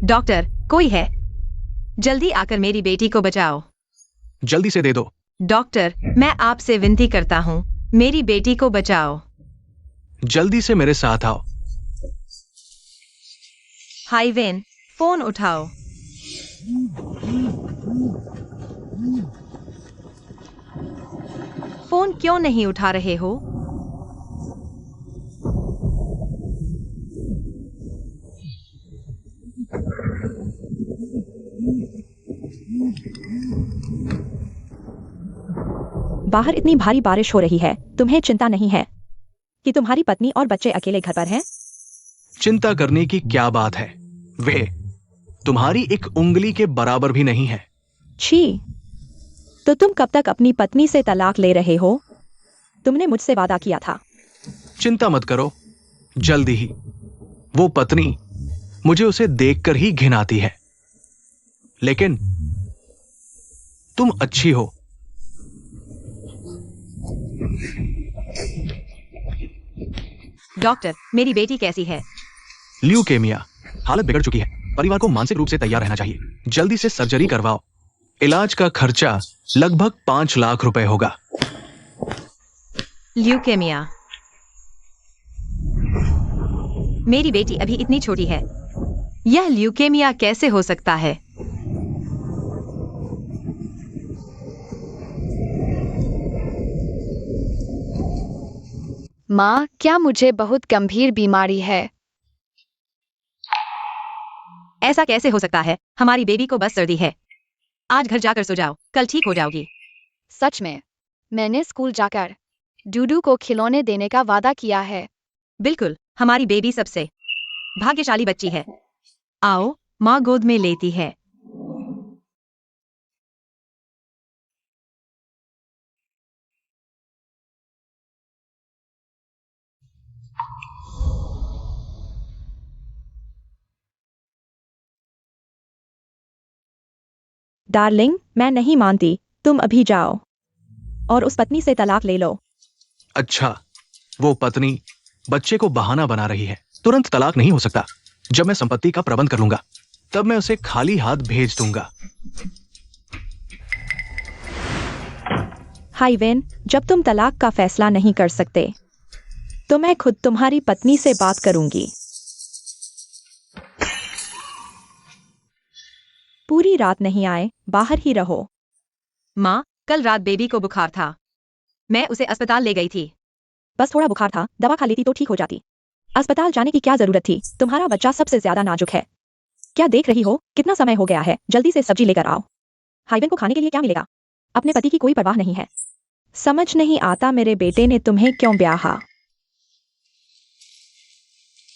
Doctor, कोई है? जल्दी आकर मेरी बेटी को बचाओ। जल्दी से दे दो। डॉक्टर, मैं आपसे विनती करता हूँ, मेरी बेटी को बचाओ। जल्दी से मेरे साथ आओ। हाय वेन, फोन उठाओ। फोन क्यों नहीं उठा रहे हो? बाहर इतनी भारी बारिश हो रही है, तुम्हें चिंता नहीं है कि तुम्हारी पत्नी और बच्चे अकेले घर पर हैं? चिंता करने की क्या बात है? वे तुम्हारी एक उंगली के बराबर भी नहीं है। छी, तो तुम कब तक अपनी पत्नी से तलाक ले रहे हो? तुमने मुझसे वादा किया था। चिंता मत करो, जल्दी ही। वो पत्नी मुझे उसे देखकर ही घिन आती है, लेकिन तुम अच्छी हो। डॉक्टर, मेरी बेटी कैसी है? ल्यूकेमिया, हालत बिगड़ चुकी है। परिवार को मानसिक रूप से तैयार रहना चाहिए। जल्दी से सर्जरी करवाओ। इलाज का खर्चा लगभग 5 लाख रुपए होगा। ल्यूकेमिया? मेरी बेटी अभी इतनी छोटी है, यह ल्यूकेमिया कैसे हो सकता है? माँ, क्या मुझे बहुत गंभीर बीमारी है? ऐसा कैसे हो सकता है? हमारी बेबी को बस सर्दी है। आज घर जाकर सो जाओ, कल ठीक हो जाओगी। सच में? मैंने स्कूल जाकर डूडू को खिलौने देने का वादा किया है। बिल्कुल, हमारी बेबी सबसे भाग्यशाली बच्ची है। आओ, माँ गोद में लेती है। डार्लिंग, मैं नहीं मानती, तुम अभी जाओ और उस पत्नी से तलाक ले लो। अच्छा, वो पत्नी बच्चे को बहाना बना रही है। तुरंत तलाक नहीं हो सकता। जब मैं संपत्ति का प्रबंध कर लूंगा, तब मैं उसे खाली हाथ भेज दूंगा। हाय वेन, जब तुम तलाक का फैसला नहीं कर सकते, तो मैं खुद तुम्हारी पत्नी से बात करूंगी। पूरी रात नहीं आए, बाहर ही रहो। माँ, कल रात बेबी को बुखार था, मैं उसे अस्पताल ले गई थी। बस थोड़ा बुखार था, दवा खा लेती तो ठीक हो जाती। अस्पताल जाने की क्या जरूरत थी? तुम्हारा बच्चा सबसे ज्यादा नाजुक है। क्या देख रही हो? कितना समय हो गया है, जल्दी से सब्जी लेकर आओ। हाइवेन को खाने के लिए क्या मिलेगा? अपने पति की कोई परवाह नहीं है। समझ नहीं आता मेरे बेटे ने तुम्हें क्यों ब्याहा।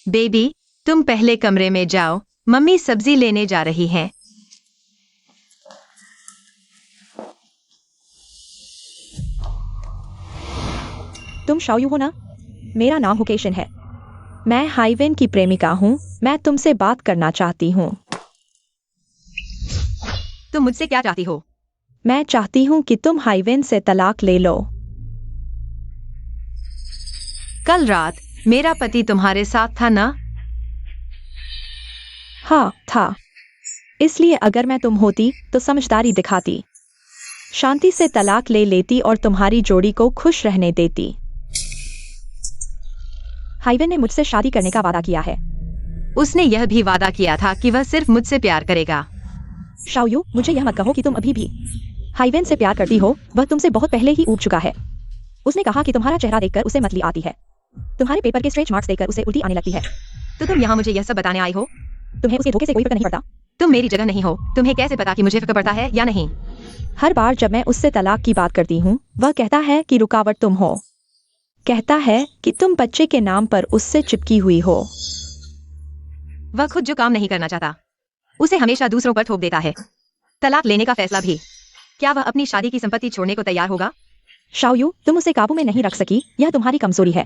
बेबी, तुम पहले कमरे में जाओ, मम्मी सब्जी लेने जा रही हैं। तुम शाओयू हो ना? मेरा नाम हुकेशन है। मैं हाइवेन की प्रेमिका हूँ। मैं तुमसे बात करना चाहती हूँ। तुम मुझसे क्या चाहती हो? मैं चाहती हूँ कि तुम हाइवेन से तलाक ले लो। कल रात मेरा पति तुम्हारे साथ था ना? हाँ, था। इसलिए अगर मैं तुम होती तो समझदारी दिखाती, शांति से तलाक ले लेती और तुम्हारी जोड़ी को खुश रहने देती। हाइवेन ने मुझसे शादी करने का वादा किया है। उसने यह भी वादा किया था कि वह सिर्फ मुझसे प्यार करेगा। शाओयू, मुझे यह मत कहो कि तुम अभी भी हाइवेन से प्यार करती हो। वह तुमसे बहुत पहले ही ऊब चुका है। उसने कहा कि तुम्हारा चेहरा देखकर उसे मतली आती है। तुम्हारे पेपर के स्ट्रेच मार्क्स देखकर उसे उल्टी आने लगती है। तो तुम यहाँ मुझे यह सब बताने आई हो? तुम्हें उसके धोखे से कोई फर्क नहीं पड़ता? तुम मेरी जगह नहीं हो, तुम्हें कैसे पता कि मुझे फर्क पड़ता है या नहीं? हर बार जब मैं उससे तलाक की बात करती हूँ, वह कहता है कि रुकावट तुम हो। कहता है कि तुम बच्चे के नाम पर उससे चिपकी हुई हो। वह खुद जो काम नहीं करना चाहता, उसे हमेशा दूसरों पर थोप देता है। तलाक लेने का फैसला भी। क्या वह अपनी शादी की संपत्ति छोड़ने को तैयार होगा? शाओयू, तुम उसे काबू में नहीं रख सकी, यह तुम्हारी कमजोरी है।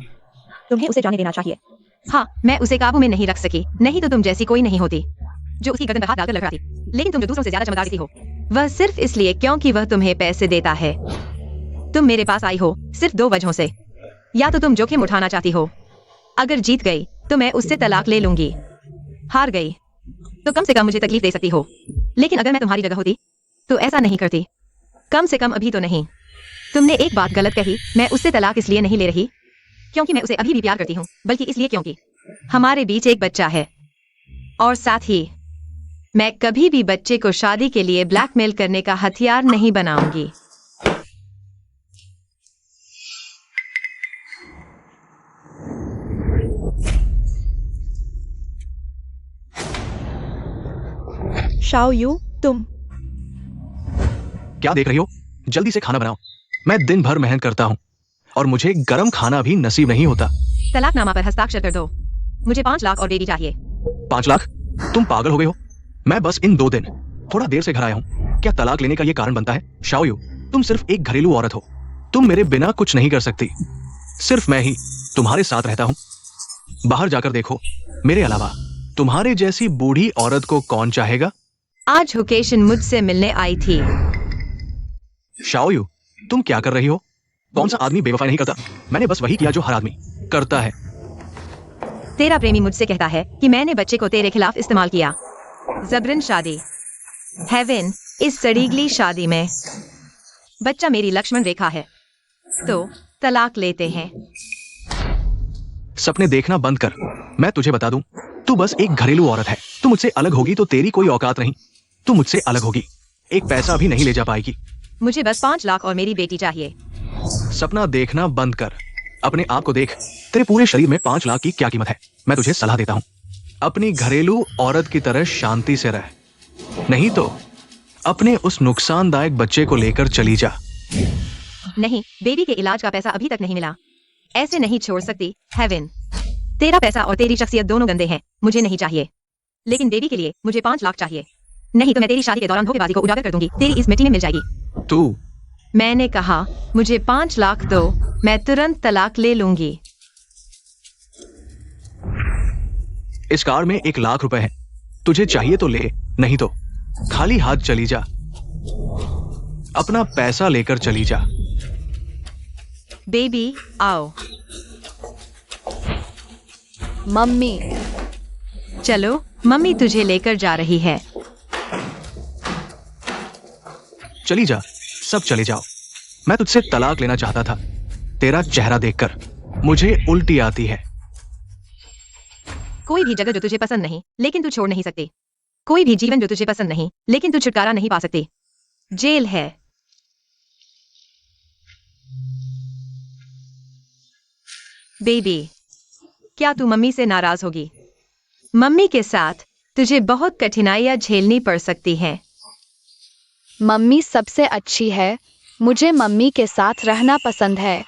तुम्हें उसे जाने देना चाहिए। हाँ, मैं उसे काबू में नहीं रख सकी, नहीं तो तुम जैसी कोई नहीं होती जो उसकी गर्दन पर हाथ डालकर लड़ रही थी। लेकिन तुम जो दूसरों से ज्यादा चमकदार थी हो, वह सिर्फ इसलिए क्योंकि वह तुम्हें पैसे देता है। तुम मेरे पास आई हो सिर्फ 2 वजहों से। या तो तुम जोखिम उठाना चाहती हो, अगर जीत गई तो मैं उससे तलाक ले लूंगी, हार गई तो कम से कम मुझे तकलीफ दे सकती हो, लेकिन अगर मैं तुम्हारी जगह होती तो ऐसा नहीं करती। कम से कम अभी तो नहीं। तुमने एक बात गलत कही। मैं उससे तलाक इसलिए नहीं ले रही क्योंकि मैं उसे अभी भी प्यार करती हूँ, बल्कि इसलिए क्योंकि हमारे बीच एक बच्चा है। और साथ ही मैं कभी भी बच्चे को शादी के लिए ब्लैकमेल करने का हथियार नहीं बनाऊंगी। शाओ यू, तुम क्या देख रही हो? जल्दी से खाना बनाओ। मैं दिन भर मेहनत करता हूँ और मुझे गर्म खाना भी नसीब नहीं होता। तलाकनामा पर हस्ताक्षर कर दो। मुझे 5 लाख और बेबी चाहिए। 5 लाख? तुम पागल हो गए हो? मैं बस इन 2 दिन थोड़ा देर से घर आया हूँ। क्या तलाक लेने का ये कारण बनता है? शाओयू, तुम सिर्फ एक घरेलू औरत हो। तुम मेरे बिना कुछ नहीं कर सकती। सिर्फ मैं ही तुम्हारे साथ रहता हूँ। बाहर जाकर देखो, मेरे अलावा तुम्हारे जैसी बूढ़ी औरत को कौन चाहेगा? आज हुकेशन मुझसे मिलने आई थी। शाओयू, तुम क्या कर रही हो? कौन सा आदमी बेवफाई नहीं करता? मैंने बस वही किया जो हर आदमी करता है। तेरा प्रेमी मुझसे कहता है कि मैंने बच्चे को तेरे खिलाफ इस्तेमाल किया। जबरन शादी। हेवन, इस सड़ीगली शादी में बच्चा मेरी लक्ष्मण रेखा है। तो तलाक लेते हैं। सपने देखना बंद कर। मैं तुझे बता दूं, तू बस एक घरेलू औरत है। तू मुझसे अलग होगी तो तेरी कोई औकात नहीं। तू मुझसे अलग होगी, एक पैसा भी नहीं ले जा पाएगी। मुझे बस 5 लाख और मेरी बेटी चाहिए। सपना देखना बंद कर। अपने आप को देख। तेरे पूरे शरीर में 5 लाख की क्या कीमत है? मैं तुझे सलाह देता हूँ, अपनी घरेलू औरत की तरह शांति से रह, नहीं तो अपने उस नुकसानदायक बच्चे को लेकर चली जा। नहीं, बेबी के इलाज का पैसा अभी तक नहीं मिला। ऐसे नहीं छोड़ सकती। हेवन, तेरा पैसा और तेरी शख्सियत दोनों गंदे हैं। मुझे नहीं चाहिए, लेकिन बेबी के लिए मुझे 5 लाख चाहिए। नहीं तो मैं तेरी शादी के दौरान धोखेबाजी को उजागर कर दूंगी। तेरी इस मिट्टी में मिल जाएगी। तू मैंने कहा मुझे 5 लाख दो, मैं तुरंत तलाक ले लूंगी। इस कार में 1 लाख रुपए हैं। तुझे चाहिए तो ले, नहीं तो खाली हाथ चली जा। अपना पैसा लेकर चली जा। बेबी आओ। मम्मी, चलो, मम्मी तुझे लेकर जा रही है। चली जा, सब चले जाओ। मैं तुझसे तलाक लेना चाहता था। तेरा चेहरा देखकर मुझे उल्टी आती है। कोई भी जगह जो तुझे पसंद नहीं, लेकिन तू छोड़ नहीं सकती। कोई भी जीवन जो तुझे पसंद नहीं, लेकिन तू छुटकारा नहीं पा सकती। जेल है। बेबी, क्या तू मम्मी से नाराज होगी? मम्मी के साथ तुझे बहुत कठिनाइयां झेलनी पड़ सकती हैं। मम्मी सबसे अच्छी है। मुझे मम्मी के साथ रहना पसंद है।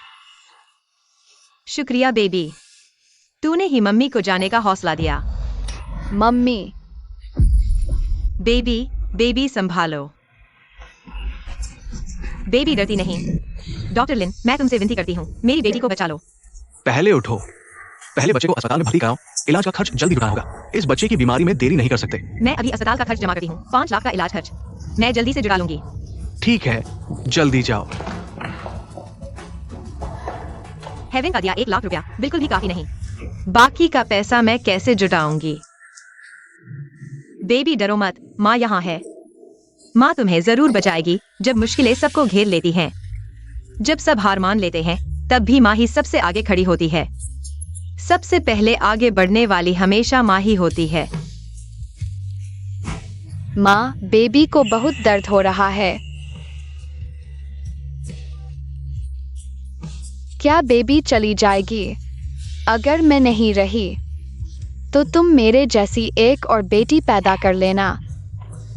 शुक्रिया बेबी, तूने ही मम्मी को जाने का हौसला दिया। मम्मी, बेबी, बेबी संभालो। बेबी डरती नहीं। डॉक्टर लिन, मैं तुमसे विनती करती हूँ, मेरी बेटी को बचा लो। पहले उठो। पहले बच्चे को अस्पताल में भर्ती कराओ। इलाज का खर्च जल्दी जुटाना होगा। इस बच्चे की बीमारी में देरी नहीं कर सकते। मैं अभी अस्पताल का खर्च जमा करती हूँ। 5 लाख का इलाज खर्च मैं जल्दी से जुटा लूंगी। ठीक है, जल्दी जाओ। हेवन का दिया 1 लाख रुपया बिल्कुल भी काफी नहीं। बाकी का पैसा मैं कैसे जुटाऊंगी? बेबी डरो मत, माँ यहाँ है। माँ तुम्हें जरूर बचाएगी जब मुश्किलें सबको घेर लेती हैं। जब सब हार मान लेते हैं, तब भी माँ ही सबसे आगे खड़ी होती है। सबसे पहले आगे बढ़ने वाली हमेशा माँ ही होती है। माँ, बेबी को बहुत दर्द हो रहा है। क्या बेबी चली जाएगी? अगर मैं नहीं रही तो तुम मेरे जैसी एक और बेटी पैदा कर लेना।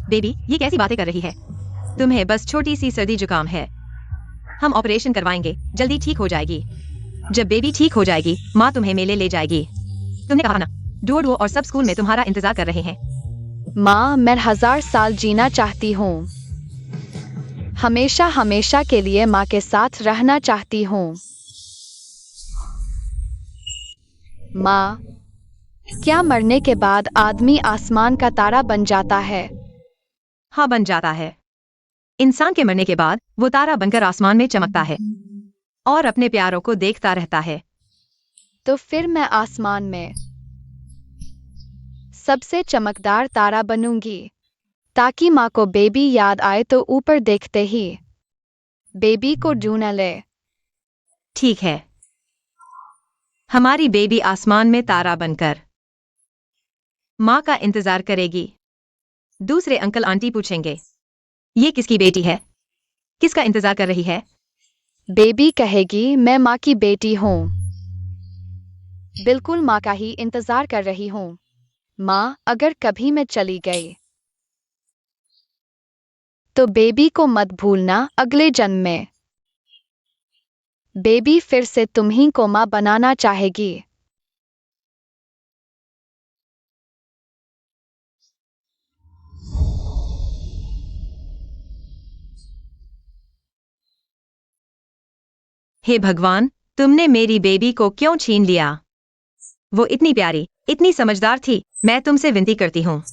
बेबी, ये कैसी बातें कर रही है? तुम्हें बस छोटी सी सर्दी जुकाम है। हम ऑपरेशन करवाएंगे, जल्दी ठीक हो जाएगी। जब बेबी ठीक हो जाएगी, माँ तुम्हें मेले ले जाएगी। तुमने कहा ना, डोडो और सब स्कूल में तुम्हारा इंतजार कर रहे हैं। माँ, मैं 1000 साल जीना चाहती हूँ। हमेशा हमेशा के लिए माँ के साथ रहना चाहती हूँ। माँ, क्या मरने के बाद आदमी आसमान का तारा बन जाता है? हाँ, बन जाता है। इंसान के मरने के बाद वो तारा बनकर आसमान में चमकता है और अपने प्यारों को देखता रहता है। तो फिर मैं आसमान में सबसे चमकदार तारा बनूंगी ताकि माँ को बेबी याद आए तो ऊपर देखते ही बेबी को ढूंढ ले। ठीक है, हमारी बेबी आसमान में तारा बनकर माँ का इंतजार करेगी। दूसरे अंकल आंटी पूछेंगे, ये किसकी बेटी है? किसका इंतजार कर रही है? बेबी कहेगी, मैं माँ की बेटी हूँ। बिल्कुल माँ का ही इंतजार कर रही हूँ। माँ, अगर कभी मैं चली गई तो बेबी को मत भूलना अगले जन्म में। बेबी फिर से तुम्हीं को माँ बनाना चाहेगी। हे भगवान, तुमने मेरी बेबी को क्यों छीन लिया? वो इतनी प्यारी, इतनी समझदार थी। मैं तुमसे विनती करती हूँ,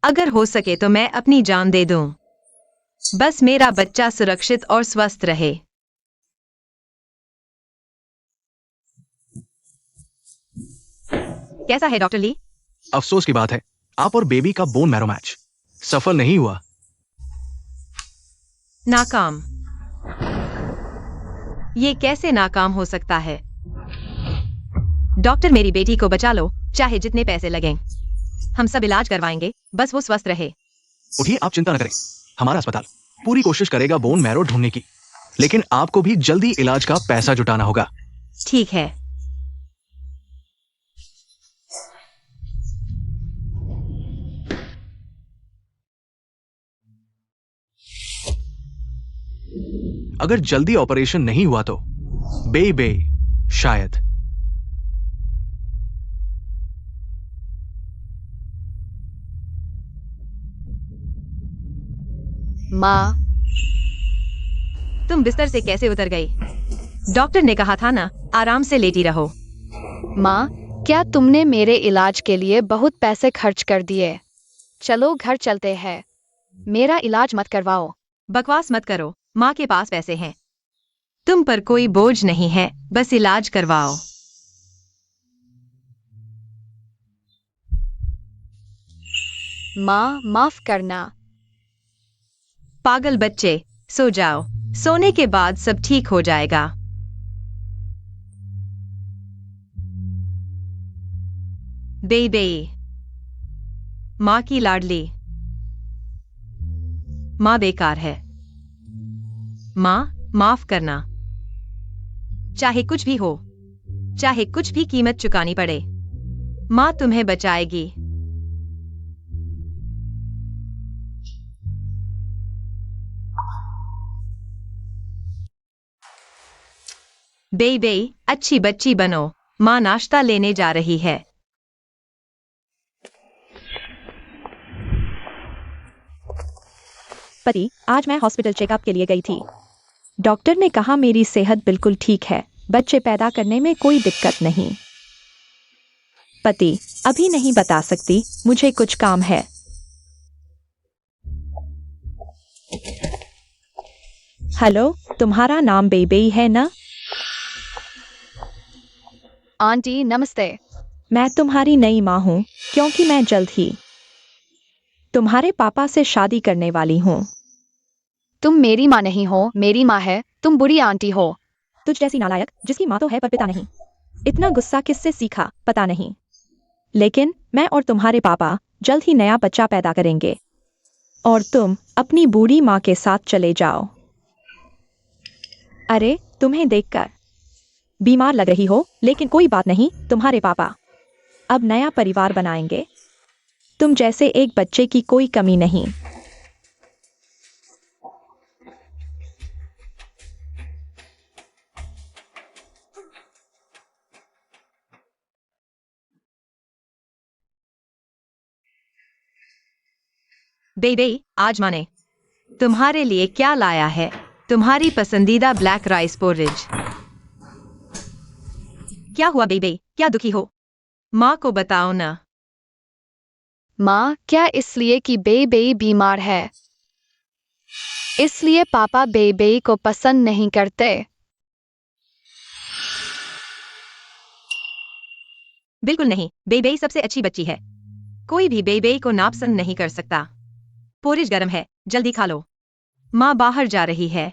अगर हो सके तो मैं अपनी जान दे दूं। बस मेरा बच्चा सुरक्षित और स्वस्थ रहे। कैसा है डॉक्टर ली? अफसोस की बात है, आप और बेबी का बोन मैरो मैच सफल नहीं हुआ। नाकाम? ये कैसे नाकाम हो सकता है? डॉक्टर, मेरी बेटी को बचा लो, चाहे जितने पैसे लगें। हम सब इलाज करवाएंगे, बस वो स्वस्थ रहे। उठिए, आप चिंता न करें। हमारा अस्पताल पूरी कोशिश करेगा बोन मैरो ढूंढने की, लेकिन आपको भी जल्दी इलाज का पैसा जुटाना होगा। ठीक है। अगर जल्दी ऑपरेशन नहीं हुआ तो बे शायद। माँ, तुम बिस्तर से कैसे उतर गई? डॉक्टर ने कहा था ना, आराम से लेटी रहो। माँ, क्या तुमने मेरे इलाज के लिए बहुत पैसे खर्च कर दिए? चलो घर चलते हैं। मेरा इलाज मत करवाओ। बकवास मत करो, माँ के पास पैसे हैं। तुम पर कोई बोझ नहीं है, बस इलाज करवाओ। माँ, माफ करना। पागल बच्चे, सो जाओ। सोने के बाद सब ठीक हो जाएगा। बेबे, माँ की लाडली। माँ बेकार है। माँ, माफ करना। चाहे कुछ भी हो, चाहे कुछ भी कीमत चुकानी पड़े, माँ तुम्हें बचाएगी। बेबे, अच्छी बच्ची बनो। माँ नाश्ता लेने जा रही है। पति, आज मैं हॉस्पिटल चेकअप के लिए गई थी। डॉक्टर ने कहा मेरी सेहत बिल्कुल ठीक है, बच्चे पैदा करने में कोई दिक्कत नहीं। पति, अभी नहीं बता सकती, मुझे कुछ काम है। हेलो, तुम्हारा नाम बेबी है ना? आंटी नमस्ते। मैं तुम्हारी नई माँ हूँ, क्योंकि मैं जल्द ही तुम्हारे पापा से शादी करने वाली हूँ। तुम मेरी माँ नहीं हो, मेरी माँ है। तुम बुरी आंटी हो। तुझ जैसी नालायक, जिसकी माँ तो है पर पिता नहीं। इतना गुस्सा किससे सीखा पता नहीं, लेकिन मैं और तुम्हारे पापा जल्द ही नया बच्चा पैदा करेंगे और तुम अपनी बूढ़ी माँ के साथ चले जाओ। अरे, तुम्हें देखकर बीमार लग रही हो, लेकिन कोई बात नहीं, तुम्हारे पापा अब नया परिवार बनाएंगे। तुम जैसे एक बच्चे की कोई कमी नहीं। बेबे, आज माँ ने तुम्हारे लिए क्या लाया है? तुम्हारी पसंदीदा ब्लैक राइस पोरिज। क्या हुआ बेबे, क्या दुखी हो? माँ को बताओ ना। माँ, क्या इसलिए कि बेबे बीमार है, इसलिए पापा बेबे को पसंद नहीं करते? बिल्कुल नहीं, बेबे सबसे अच्छी बच्ची है। कोई भी बेबे को नापसंद नहीं कर सकता। पोरिज गर्म है, जल्दी खा लो। माँ बाहर जा रही है।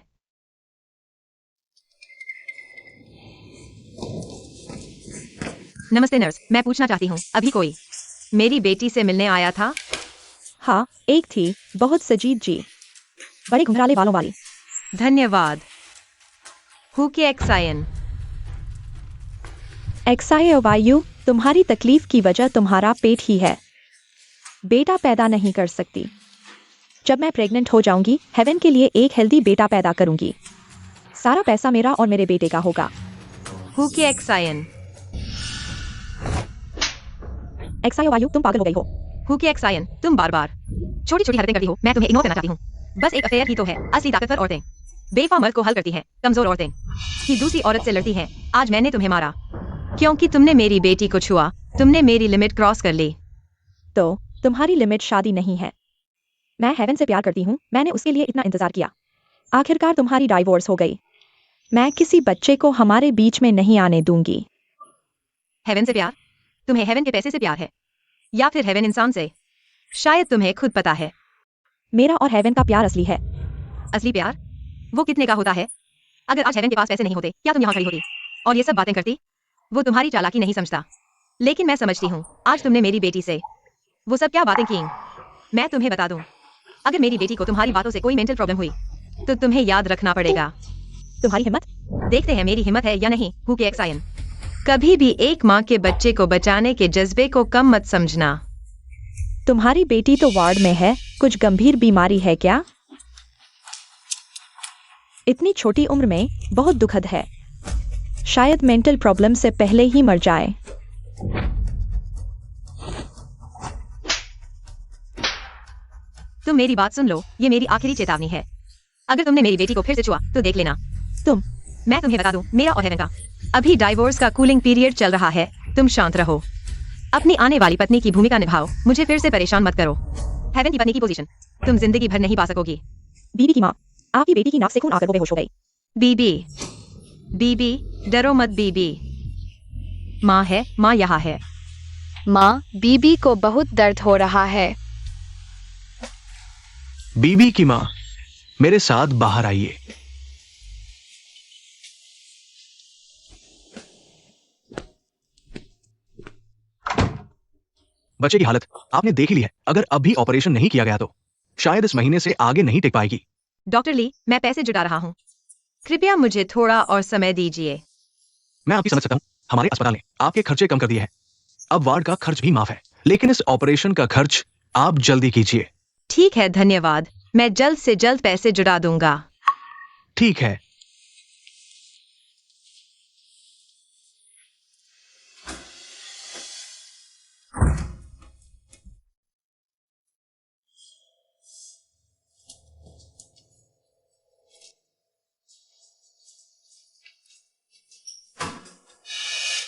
नमस्ते नर्स, मैं पूछना चाहती हूँ, अभी कोई मेरी बेटी से मिलने आया था? हाँ, एक थी, बहुत सजीद जी, बड़े घुंघराले बालों वाली। धन्यवाद। हुके एक्सायन। एक्सायवायु, तुम्हारी तकलीफ की वजह तुम्हारा पेट ही है। बेटा पैदा नहीं कर सकती। जब मैं प्रेग्नेंट हो जाऊंगी, हेवन के लिए एक हेल्दी बेटा पैदा करूंगी। सारा पैसा मेरा और मेरे बेटे का होगा। हुके एक्सायन। एक्सायवायु, तुम पागल हो गई हो। हुके एक्सायन, तुम बार बार छोटी छोटी हरकतें करती हो। मैं तुम्हें इग्नोर करना चाहती हूँ। बस एक अफेयर ही तो है। असली ताकतवर औरतें बेवफा मर्द को हल करती हैं, कमजोर औरतें ही दूसरी औरत से लड़ती हैं। आज मैंने तुम्हें मारा क्योंकि तुमने मेरी बेटी को छुआ। तुमने मेरी लिमिट क्रॉस कर ली। तो तुम्हारी लिमिट शादी नहीं है। मैं हेवन से प्यार करती हूँ, मैंने उसके लिए इतना इंतजार किया। आखिरकार तुम्हारी डाइवोर्स हो गई। मैं किसी बच्चे को हमारे बीच में नहीं आने दूंगी। हेवन से प्यार? तुम्हें हेवन के पैसे से प्यार है या फिर हेवन इंसान से? शायद तुम्हें खुद पता है। मेरा और हेवन का प्यार असली है। असली प्यार वो कितने का होता है? अगर आज हेवन के पास पैसे नहीं होते, क्या तुम यहाँ खड़ी होती और ये सब बातें करती? वो तुम्हारी चालाकी नहीं समझता, लेकिन मैं समझती हूँ। आज तुमने मेरी बेटी से वो सब क्या बातें की? मैं तुम्हें बता दूं, अगर मेरी बेटी को तुम्हारी बातों से कोई मेंटल प्रॉब्लम हुई तो तुम्हें याद रखना पड़ेगा। तुम्हारी हिम्मत? देखते हैं मेरी हिम्मत है या नहीं। हुके एक्सायन। कभी भी एक माँ के बच्चे को बचाने के जज्बे को कम मत समझना। तुम्हारी बेटी तो वार्ड में है, कुछ गंभीर बीमारी है क्या? इतनी छोटी उम्र में बहुत दुखद है। शायद मेंटल प्रॉब्लम से पहले ही मर जाए। तुम मेरी बात सुन लो, ये मेरी आखिरी चेतावनी है। अगर तुमने मेरी बेटी को फिर से छुआ तो देख लेना। मैं तुम्हें बता दूं, मेरा और हेवन का अभी डाइवोर्स का कूलिंग पीरियड चल रहा है। तुम शांत रहो, अपनी आने वाली पत्नी की भूमिका निभाओ, मुझे फिर से परेशान मत करो। हेवन की पत्नी की पोजीशन तुम जिंदगी भर नहीं पा सकोगी। बीबी की माँ, आपकी बेटी की नाक से खून आकर वो बेहोश हो गई। बीबी, बीबी डरो मत बीबी। माँ है, माँ यहाँ है। माँ, बीबी को बहुत दर्द हो रहा है। बीबी की माँ, मेरे साथ बाहर आइए। बच्चे की हालत आपने देख ही ली है। अगर अभी ऑपरेशन नहीं किया गया तो शायद इस महीने से आगे नहीं टिक पाएगी। डॉक्टर ली, मैं पैसे जुटा रहा हूँ, कृपया मुझे थोड़ा और समय दीजिए। मैं आपकी समझ सकता हूँ। हमारे अस्पताल ने आपके खर्चे कम कर दिए हैं। अब वार्ड का खर्च भी माफ है, लेकिन इस ऑपरेशन का खर्च आप जल्दी कीजिए। ठीक है, धन्यवाद। मैं जल्द से जल्द पैसे जुटा दूंगा। ठीक है।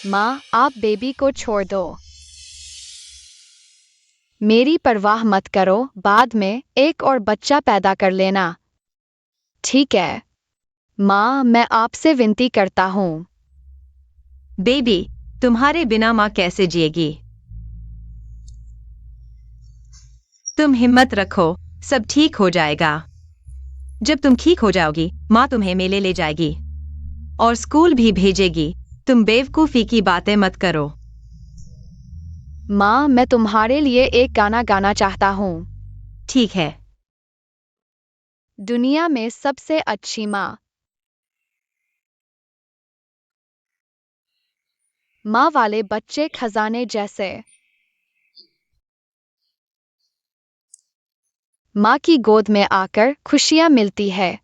माँ, आप बेबी को छोड़ दो। मेरी परवाह मत करो, बाद में एक और बच्चा पैदा कर लेना। ठीक है माँ, मैं आपसे विनती करता हूँ। बेबी, तुम्हारे बिना माँ कैसे जिएगी? तुम हिम्मत रखो, सब ठीक हो जाएगा। जब तुम ठीक हो जाओगी, माँ तुम्हें मेले ले जाएगी और स्कूल भी भेजेगी। तुम बेवकूफी की बातें मत करो। माँ, मैं तुम्हारे लिए एक गाना गाना चाहता हूँ। ठीक है। दुनिया में सबसे अच्छी माँ, माँ वाले बच्चे खजाने जैसे। माँ की गोद में आकर खुशियाँ मिलती है।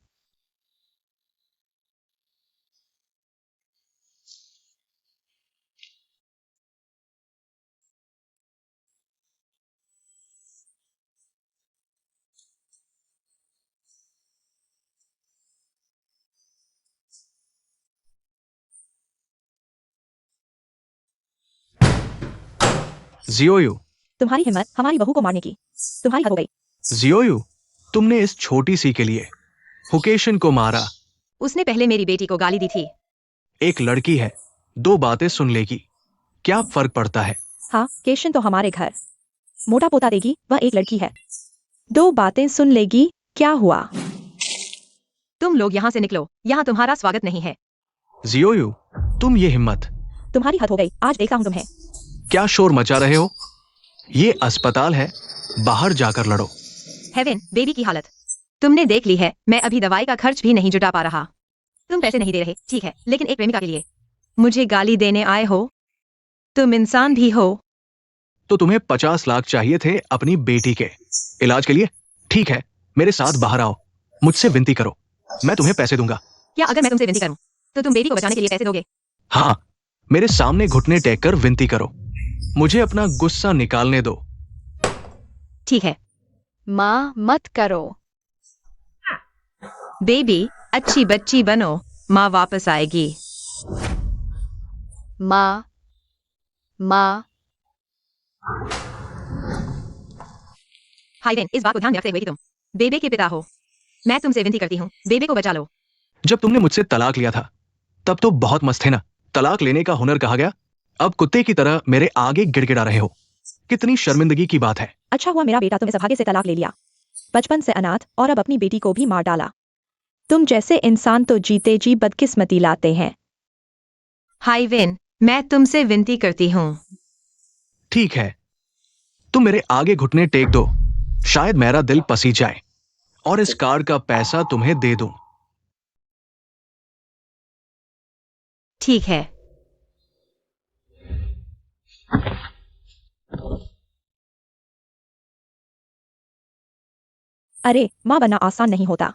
जियोयू, तुम्हारी हिम्मत हमारी बहू को मारने की। तुम्हारी हद हो गई। जियोयू, तुमने इस छोटी सी के लिए हुकेशन को मारा। उसने पहले मेरी बेटी को गाली दी थी। एक लड़की है, दो बातें सुन लेगी, क्या फर्क पड़ता है? हाँ, केशन तो हमारे घर। मोटा पोता देगी, वह एक लड़की है। 2 बातें सुन लेगी, क्या हुआ? तुम लोग यहाँ से निकलो, यहाँ तुम्हारा स्वागत नहीं है। जियोयू, तुम ये हिम्मत, तुम्हारी हद हो गई, आज देखता हूँ तुम्हें। क्या शोर मचा रहे हो? ये अस्पताल है, बाहर जाकर लड़ो। हेवन, बेबी की हालत तुमने देख ली है। मैं अभी दवाई का खर्च भी नहीं जुटा पा रहा। तुम पैसे नहीं दे रहे, ठीक है, लेकिन एक प्रेमिका के लिए मुझे गाली देने आए हो? तुम इंसान भी हो? तो तुम्हें 50 लाख चाहिए थे अपनी बेटी के इलाज के लिए? ठीक है, मेरे साथ बाहर आओ, मुझसे विनती करो, मैं तुम्हें पैसे दूंगा। क्या अगर मैं तुमसे विनती करूं तो तुम बेबी को बचाने के लिए पैसे दोगे? हाँ, मेरे सामने घुटने टेक कर विनती करो, मुझे अपना गुस्सा निकालने दो। ठीक है। माँ मत करो। बेबी, अच्छी बच्ची बनो, माँ वापस आएगी। माँ माँ हाइवेन, इस बात को ध्यान में रखते हुए कि तुम बेबे के पिता हो, मैं तुमसे विनती करती हूँ, बेबे को बचा लो। जब तुमने मुझसे तलाक लिया था तब तो बहुत मस्त थे ना। तलाक लेने का हुनर कहा गया, अब कुत्ते की तरह मेरे आगे गिड़गिड़ा रहे हो। कितनी शर्मिंदगी की बात है। अच्छा हुआ मेरा बेटा तुम इस भाग्य से तलाक ले लिया, बचपन से अनाथ और अब अपनी बेटी को भी मार डाला। तुम जैसे इंसान तो जीते जी बदकिस्मती लाते हैं। हाइवेन, मैं तुमसे विनती करती हूँ। ठीक है, तुम मेरे आगे घुटने टेक दो, शायद मेरा दिल पसीज जाए और इस कार का पैसा तुम्हें दे दूं। ठीक है। अरे माँ बनना आसान नहीं होता।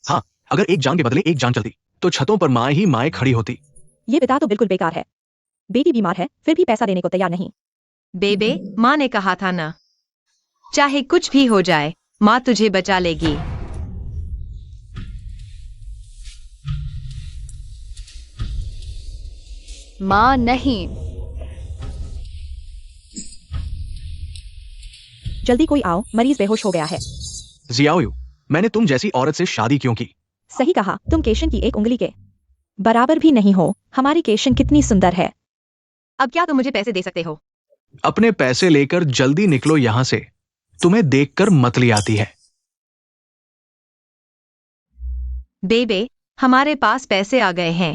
हाँ, अगर एक जान के बदले एक जान चलती तो छतों पर माँ ही माएँ खड़ी होती। ये पिता तो बिल्कुल बेकार है। बेटी बीमार है फिर भी पैसा देने को तैयार नहीं। बेबे, माँ ने कहा था ना, चाहे कुछ भी हो जाए माँ तुझे बचा लेगी। माँ नहीं। जल्दी कोई आओ, मरीज बेहोश हो गया है। जियाओयू, मैंने तुम जैसी औरत से शादी क्यों की? सही कहा, तुम केशन की एक उंगली के बराबर भी नहीं हो। हमारी केशन कितनी सुंदर है। अब क्या तुम मुझे पैसे दे सकते हो? अपने पैसे लेकर जल्दी निकलो यहां से, तुम्हें देखकर मतली आती है। बेबे, हमारे पास पैसे आ गए हैं।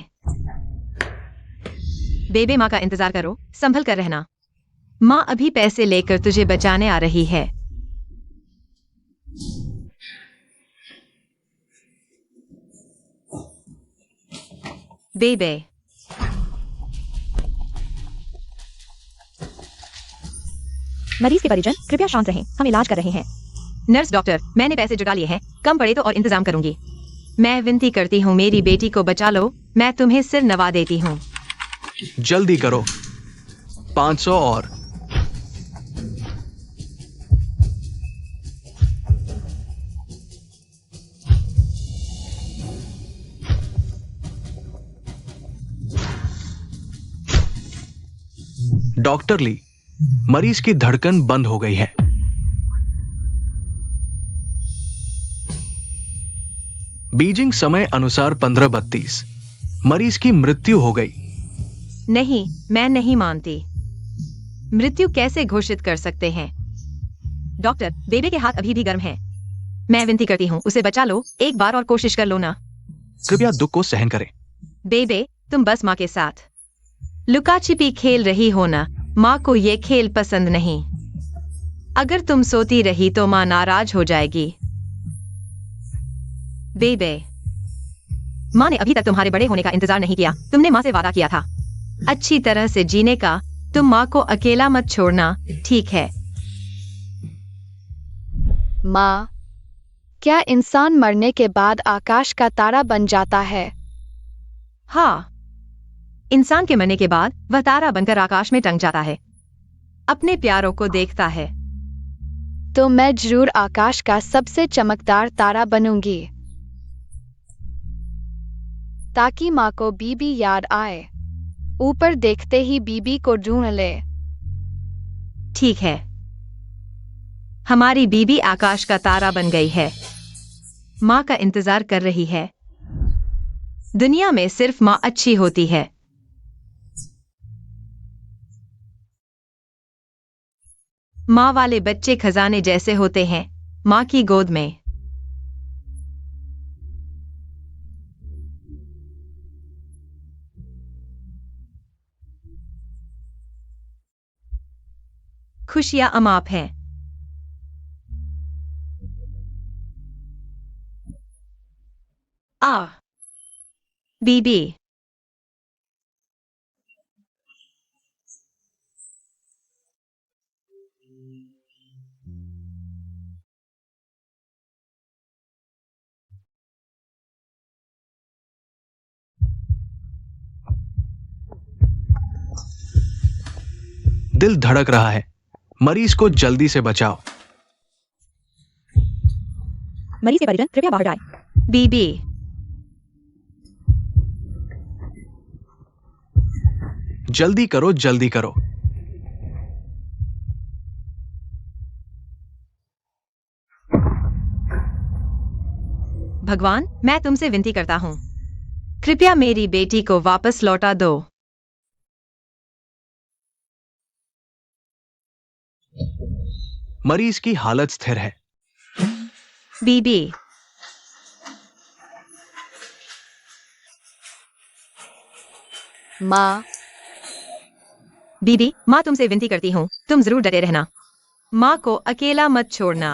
बेबे, माँ का इंतजार करो, संभल कर रहना। माँ अभी पैसे लेकर तुझे बचाने आ रही है। बेबे, मरीज के परिजन कृपया शांत रहें, हम इलाज कर रहे हैं। नर्स डॉक्टर, मैंने पैसे जुटा लिए हैं, कम पड़े तो और इंतजाम करूंगी। मैं विनती करती हूँ, मेरी बेटी को बचा लो, मैं तुम्हें सिर नवा देती हूँ। जल्दी करो, 500 और। डॉक्टर ली, मरीज की धड़कन बंद हो गई है। बीजिंग समय अनुसार 15:32 मरीज की मृत्यु हो गई। नहीं, मैं नहीं मानती। मृत्यु कैसे घोषित कर सकते हैं? डॉक्टर, बेबे के हाथ अभी भी गर्म हैं। मैं विनती करती हूँ, उसे बचा लो, एक बार और कोशिश कर लो ना। कृपया दुख को सहन करें। बेबे, तुम बस माँ के साथ लुका छिपी खेल रही हो ना। माँ को ये खेल पसंद नहीं। अगर तुम सोती रही तो माँ नाराज हो जाएगी। बेबे, माँ ने अभी तक तुम्हारे बड़े होने का इंतजार नहीं किया। तुमने माँ से वादा किया था अच्छी तरह से जीने का। तुम माँ को अकेला मत छोड़ना, ठीक है? माँ, क्या इंसान मरने के बाद आकाश का तारा बन जाता है? हाँ, इंसान के मरने के बाद वह तारा बनकर आकाश में टंग जाता है, अपने प्यारों को देखता है। तो मैं जरूर आकाश का सबसे चमकदार तारा बनूंगी, ताकि माँ को बीबी याद आए। ऊपर देखते ही बीबी को ढूंढ ले। ठीक है, हमारी बीबी आकाश का तारा बन गई है, माँ का इंतजार कर रही है। दुनिया में सिर्फ माँ अच्छी होती है। माँ वाले बच्चे खजाने जैसे होते हैं, माँ की गोद में। खुशियाँ अमाप हैं। आ बीबी। दिल धड़क रहा है, मरीज को जल्दी से बचाओ। मरीज के परिजन कृपया बाहर आए। बीबी। जल्दी करो, जल्दी करो। भगवान, मैं तुमसे विनती करता हूँ, कृपया मेरी बेटी को वापस लौटा दो। मरीज की हालत स्थिर है। बीबी। माँ, बीबी, माँ तुमसे विनती करती हूँ, तुम जरूर डटे रहना। माँ को अकेला मत छोड़ना।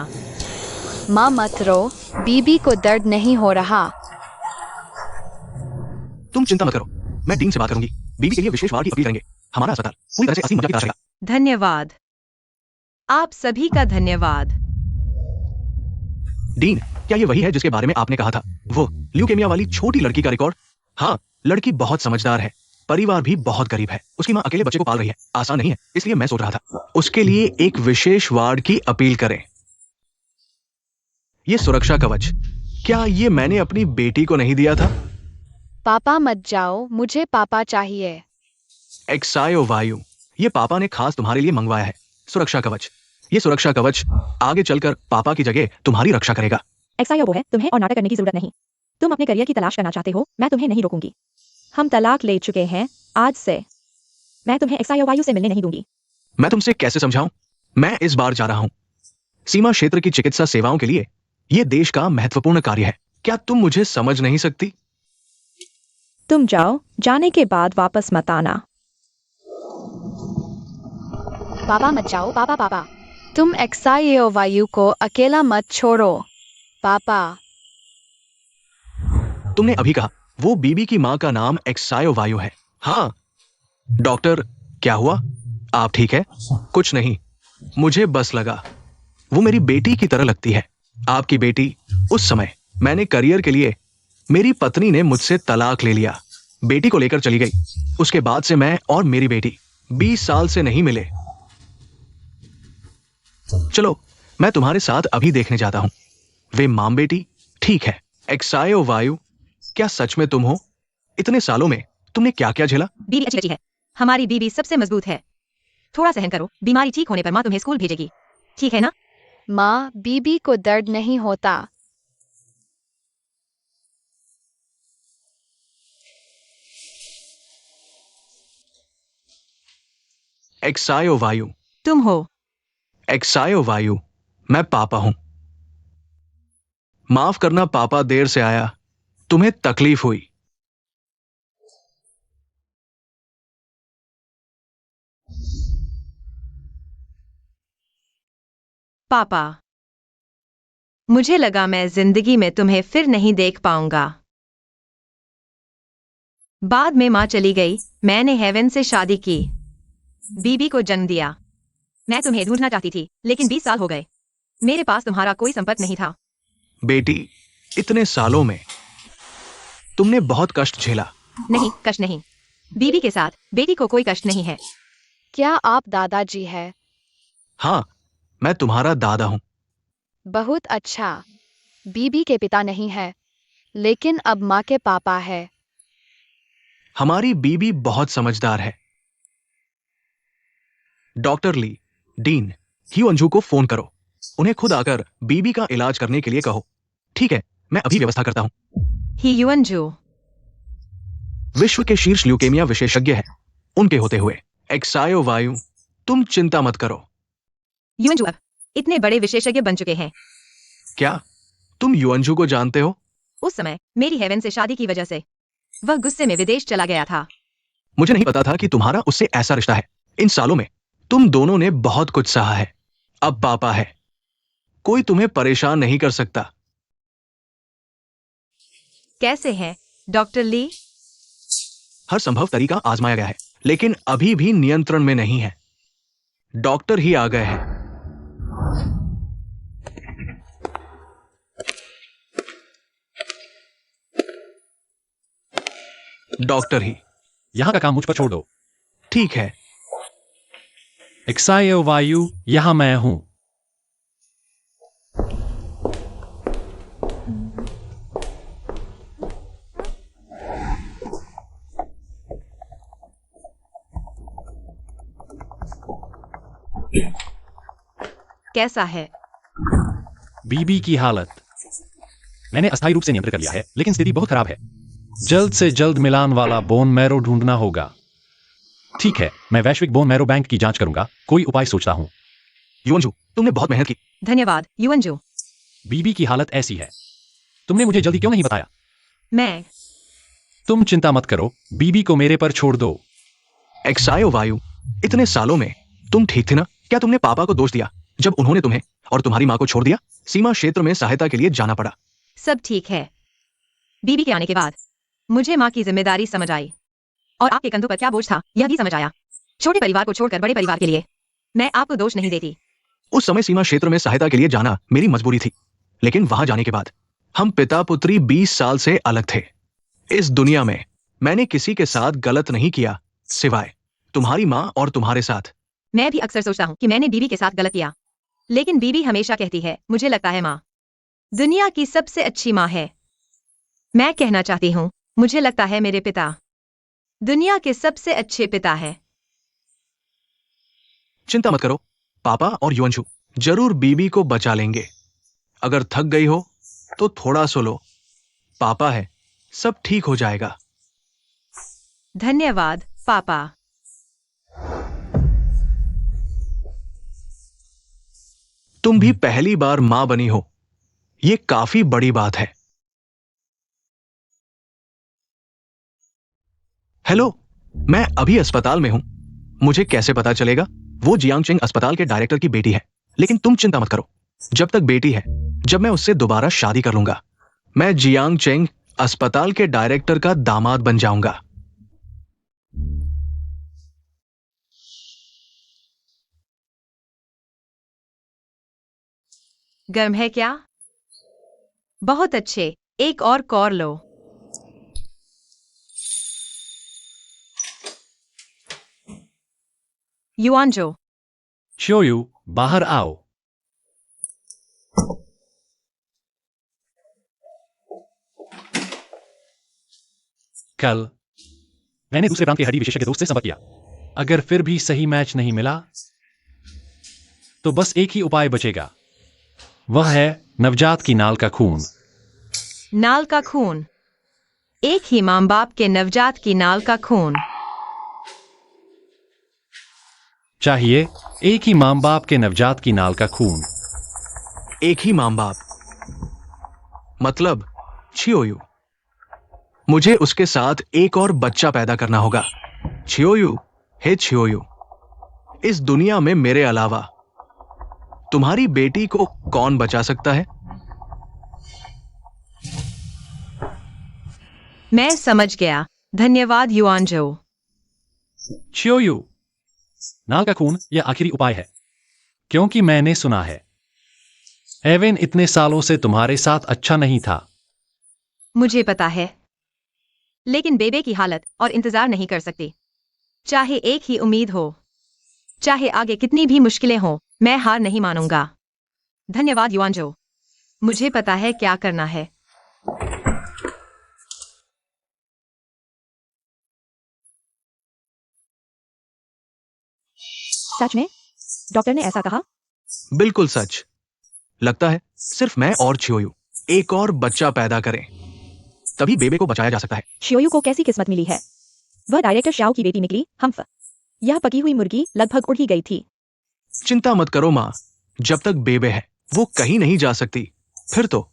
माँ मत रो, बीबी को दर्द नहीं हो रहा। तुम चिंता मत करो, मैं डीन से बात करूंगी। बीबी के लिए विशेष वार्ड की अपील करेंगे। हमारा अस्पताल पूरी तरह से असली मजा की तरह चलेगा। धन्यवाद, आप सभी का धन्यवाद। डीन, क्या ये वही है जिसके बारे में आपने कहा था, वो ल्यूकेमिया वाली छोटी लड़की का रिकॉर्ड? हाँ, लड़की बहुत समझदार है, परिवार भी बहुत गरीब है। उसकी माँ अकेले बच्चे को पाल रही है, आसान नहीं है। इसलिए मैं सोच रहा था उसके लिए एक विशेष वार्ड की अपील करें। ये सुरक्षा कवच, क्या ये मैंने अपनी बेटी को नहीं दिया था? पापा मत जाओ, मुझे पापा चाहिए। एक्सायो वायु, ये पापा ने खास तुम्हारे लिए मंगवाया है। सुरक्षा कवच, ये सुरक्षा कवच आगे चलकर पापा की जगह तुम्हारी रक्षा करेगा। एक्सायो वो है, तुम्हें और नाटक करने की जरूरत नहीं। तुम अपने करियर की तलाश करना चाहते हो, मैं तुम्हें नहीं रोकूंगी। हम तलाक ले चुके हैं, आज से मैं तुम्हें एक्सायो वायु से मिलने नहीं दूंगी। मैं तुमसे कैसे समझाऊं? मैं इस बार जा रहा हूं सीमा क्षेत्र की चिकित्सा सेवाओं के लिए। यह देश का महत्वपूर्ण कार्य है। क्या तुम मुझे समझ नहीं सकती? तुम जाओ, जाने के बाद वापस मत आना। पापा मत जाओ, पापा पापा। तुम एक्सायो वायु को अकेला मत छोड़ो। पापा। तुमने अभी कहा वो बीबी की मां का नाम एक्सायो वायु है। हाँ डॉक्टर, क्या हुआ? आप ठीक है? कुछ नहीं, मुझे बस लगा वो मेरी बेटी की तरह लगती है। आपकी बेटी, उस समय मैंने करियर के लिए, मेरी पत्नी ने मुझसे तलाक ले लिया, बेटी को लेकर चली गई। उसके बाद से मैं और मेरी बेटी 20 साल से नहीं मिले। चलो, मैं तुम्हारे साथ अभी देखने जाता हूं। वे मां बेटी ठीक है। एक्सायो वायु, क्या सच में तुम हो? इतने सालों में तुमने क्या क्या झेला? बीबी अच्छी है, हमारी बीबी सबसे मजबूत है। थोड़ा सहन करो, बीमारी ठीक होने पर माँ तुम्हें स्कूल भेजेगी, ठीक है ना? माँ, बीबी को दर्द नहीं होता। एक्सायो वायु। तुम हो। एक्सायो वायु, मैं पापा हूं। माफ करना पापा, देर से आया, तुम्हें तकलीफ हुई। पापा, मुझे लगा मैं जिंदगी में तुम्हें फिर नहीं देख पाऊंगा। बाद में माँ चली गई, मैंने हेवन से शादी की, बीबी को जन्म दिया। मैं तुम्हें ढूंढना चाहती थी, लेकिन 20 साल हो गए, मेरे पास तुम्हारा कोई संपर्क नहीं था। बेटी, इतने सालों में तुमने बहुत कष्ट झेला। नहीं, कष्ट नहीं, बीबी के साथ बेटी को कोई कष्ट नहीं है। क्या आप दादाजी हैं? हाँ, मैं तुम्हारा दादा हूं। बहुत अच्छा। बीबी के पिता नहीं है, लेकिन अब माँ के पापा है। हमारी बीबी बहुत समझदार है। डॉक्टर ली, डीन, ह्यू अंजू को फोन करो। उन्हें खुद आकर बीबी का इलाज करने के लिए कहो। ठीक है, मैं अभी व्यवस्था करता हूं। ही युअन जो विश्व के शीर्ष ल्यूकेमिया विशेषज्ञ हैं। उनके होते हुए एक्सायो वायु, तुम चिंता मत करो। युअनजू अब इतने बड़े विशेषज्ञ बन चुके हैं। क्या तुम युअनजू को जानते हो? उस समय मेरी हेवन से शादी की वजह से वह गुस्से में विदेश चला गया था। मुझे नहीं पता था कि तुम्हारा उससे ऐसा रिश्ता है। इन सालों में तुम दोनों ने बहुत कुछ सहा है। अब पापा है, कोई तुम्हें परेशान नहीं कर सकता। कैसे हैं डॉक्टर ली? हर संभव तरीका आजमाया गया है, लेकिन अभी भी नियंत्रण में नहीं है। डॉक्टर ही आ गए हैं। डॉक्टर ही। यहाँ का काम मुझ पर छोड़ दो। ठीक है। एक्सायो वायु, यहाँ मैं हूं। कैसा है बीबी की हालत मैंने अस्थायी रूप से नियंत्रित कर लिया है, लेकिन स्थिति बहुत खराब है। जल्द से जल्द मिलान वाला बोन मैरो ढूंढना होगा। ठीक है, मैं वैश्विक बोन मैरो बैंक की जांच करूंगा, कोई उपाय सोचता हूं। युअनजू, तुमने बहुत मेहनत की। धन्यवाद युअनजू। बीबी की हालत ऐसी है, तुमने मुझे जल्दी क्यों नहीं बताया? तुम चिंता मत करो, बीबी को मेरे पर छोड़ दो। एक्सायो वायु, इतने सालों में तुम ठीक थे ना? क्या तुमने पापा को दोष दिया जब उन्होंने तुम्हें और तुम्हारी मां को छोड़ दिया? सीमा क्षेत्र में सहायता के लिए जाना पड़ा। सब ठीक है। बीबी के आने के बाद मुझे माँ की जिम्मेदारी समझ आई और आपके कंधों पर क्या बोझ था यह भी समझ आया। छोटे परिवार को छोड़कर बड़े परिवार के लिए मैं आपको दोष नहीं देती। उस समय सीमा क्षेत्र में सहायता के लिए जाना मेरी मजबूरी थी, लेकिन वहां जाने के बाद हम पिता पुत्री 20 साल से अलग थे। इस दुनिया में मैंने किसी के साथ गलत नहीं किया सिवाय तुम्हारी माँ और तुम्हारे साथ। मैं भी अक्सर सोचता हूँ कि मैंने बीबी के साथ गलत किया, लेकिन बीबी हमेशा कहती है मुझे लगता है माँ दुनिया की सबसे अच्छी माँ है। मैं कहना चाहती हूँ मुझे लगता है मेरे पिता दुनिया के सबसे अच्छे पिता है। चिंता मत करो, पापा और युअनजू जरूर बीबी को बचा लेंगे। अगर थक गई हो तो थोड़ा सो लो। पापा है, सब ठीक हो जाएगा। धन्यवाद पापा। तुम भी पहली बार मां बनी हो, ये काफी बड़ी बात है। हेलो, मैं अभी अस्पताल में हूं। मुझे कैसे पता चलेगा? वो जियांगचेंग अस्पताल के डायरेक्टर की बेटी है। लेकिन तुम चिंता मत करो, जब तक बेटी है, जब मैं उससे दोबारा शादी कर लूंगा, मैं जियांगचेंग अस्पताल के डायरेक्टर का दामाद बन जाऊंगा। गर्म है क्या? बहुत अच्छे, एक और कौर लो। युआनजो, श्योयू, बाहर आओ। कल मैंने दूसरे प्रांत के हड्डी विशेषज्ञ दोस्त से संपर्क किया। अगर फिर भी सही मैच नहीं मिला तो बस एक ही उपाय बचेगा, वह है नवजात की नाल का खून। नाल का खून? एक ही मां बाप के नवजात की नाल का खून? चाहिए एक ही मां बाप के नवजात की नाल का खून। एक ही मां बाप मतलब छियोयू। मुझे उसके साथ एक और बच्चा पैदा करना होगा। छियोयू, हे छियोयू, इस दुनिया में मेरे अलावा तुम्हारी बेटी को कौन बचा सकता है? मैं समझ गया, धन्यवाद युआनजो। श्योयू, नाल का खून यह आखिरी उपाय है, क्योंकि मैंने सुना है एवेन इतने सालों से तुम्हारे साथ अच्छा नहीं था। मुझे पता है, लेकिन बेबे की हालत और इंतजार नहीं कर सकती। चाहे एक ही उम्मीद हो, चाहे आगे कितनी भी मुश्किलें हो, मैं हार नहीं मानूंगा। धन्यवाद युआनजो, मुझे पता है क्या करना है। सच में? डॉक्टर ने ऐसा कहा? बिल्कुल सच। लगता है सिर्फ मैं और छियोयू एक और बच्चा पैदा करें, तभी बेबे को बचाया जा सकता है। शियोयू को कैसी किस्मत मिली है? वह डायरेक्टर शाओ की बेटी निकली। यह पकी हुई मुर्गी लगभग उड़ ही गई थी। चिंता मत करो माँ, जब तक बेबे है वो कहीं नहीं जा सकती। फिर तो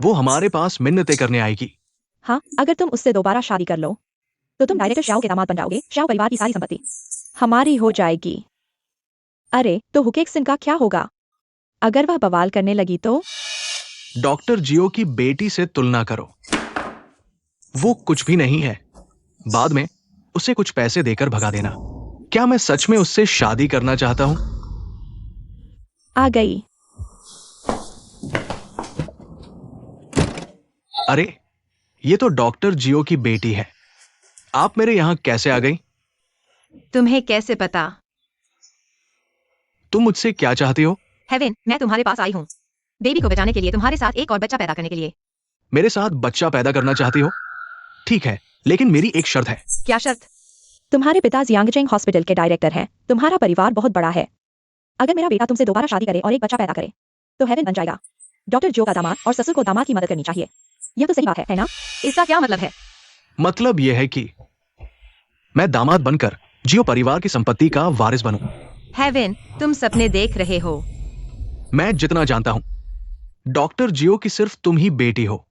वो हमारे पास मिन्नतें करने आएगी। हाँ, अगर तुम उससे दोबारा शादी कर लो तो तुम डायरेक्टर शाओ के दामाद बन जाओगे। शाओ परिवार की सारी संपत्ति हमारी हो जाएगी। अरे तो हुकेक सिंह का क्या होगा? अगर वह बवाल करने लगी तो? डॉक्टर जियो की बेटी से तुलना करो, वो कुछ भी नहीं है। बाद में उसे कुछ पैसे देकर भगा देना। क्या मैं सच में उससे शादी करना चाहता हूं? आ गई। अरे ये तो डॉक्टर जियो की बेटी है। आप मेरे यहां कैसे आ गई? तुम्हें कैसे पता? तुम मुझसे क्या चाहती हो? हेवन, मैं तुम्हारे पास आई हूँ बेबी को बचाने के लिए, तुम्हारे साथ एक और बच्चा पैदा करने के लिए। मेरे साथ बच्चा पैदा करना चाहती हो? ठीक है, लेकिन मेरी एक शर्त है। क्या शर्त? तुम्हारे पिता जियांगजेंग हॉस्पिटल के डायरेक्टर हैं। तुम्हारा परिवार बहुत बड़ा है। अगर मेरा बेटा तुमसे दोबारा शादी करे और एक बच्चा पैदा करे तो हेवन बन जाएगा। डॉक्टर जो का दामाद और ससुर को दामाद की मदद करनी चाहिए। यह तो सही बात है ना? इसका क्या मतलब है? मतलब यह है कि मैं दामाद बनकर जियो परिवार की संपत्ति का वारिस बनूं। हेवन, तुम सपने देख रहे हो। मैं जितना जानता हूं, डॉक्टर जियो की सिर्फ तुम ही बेटी हो।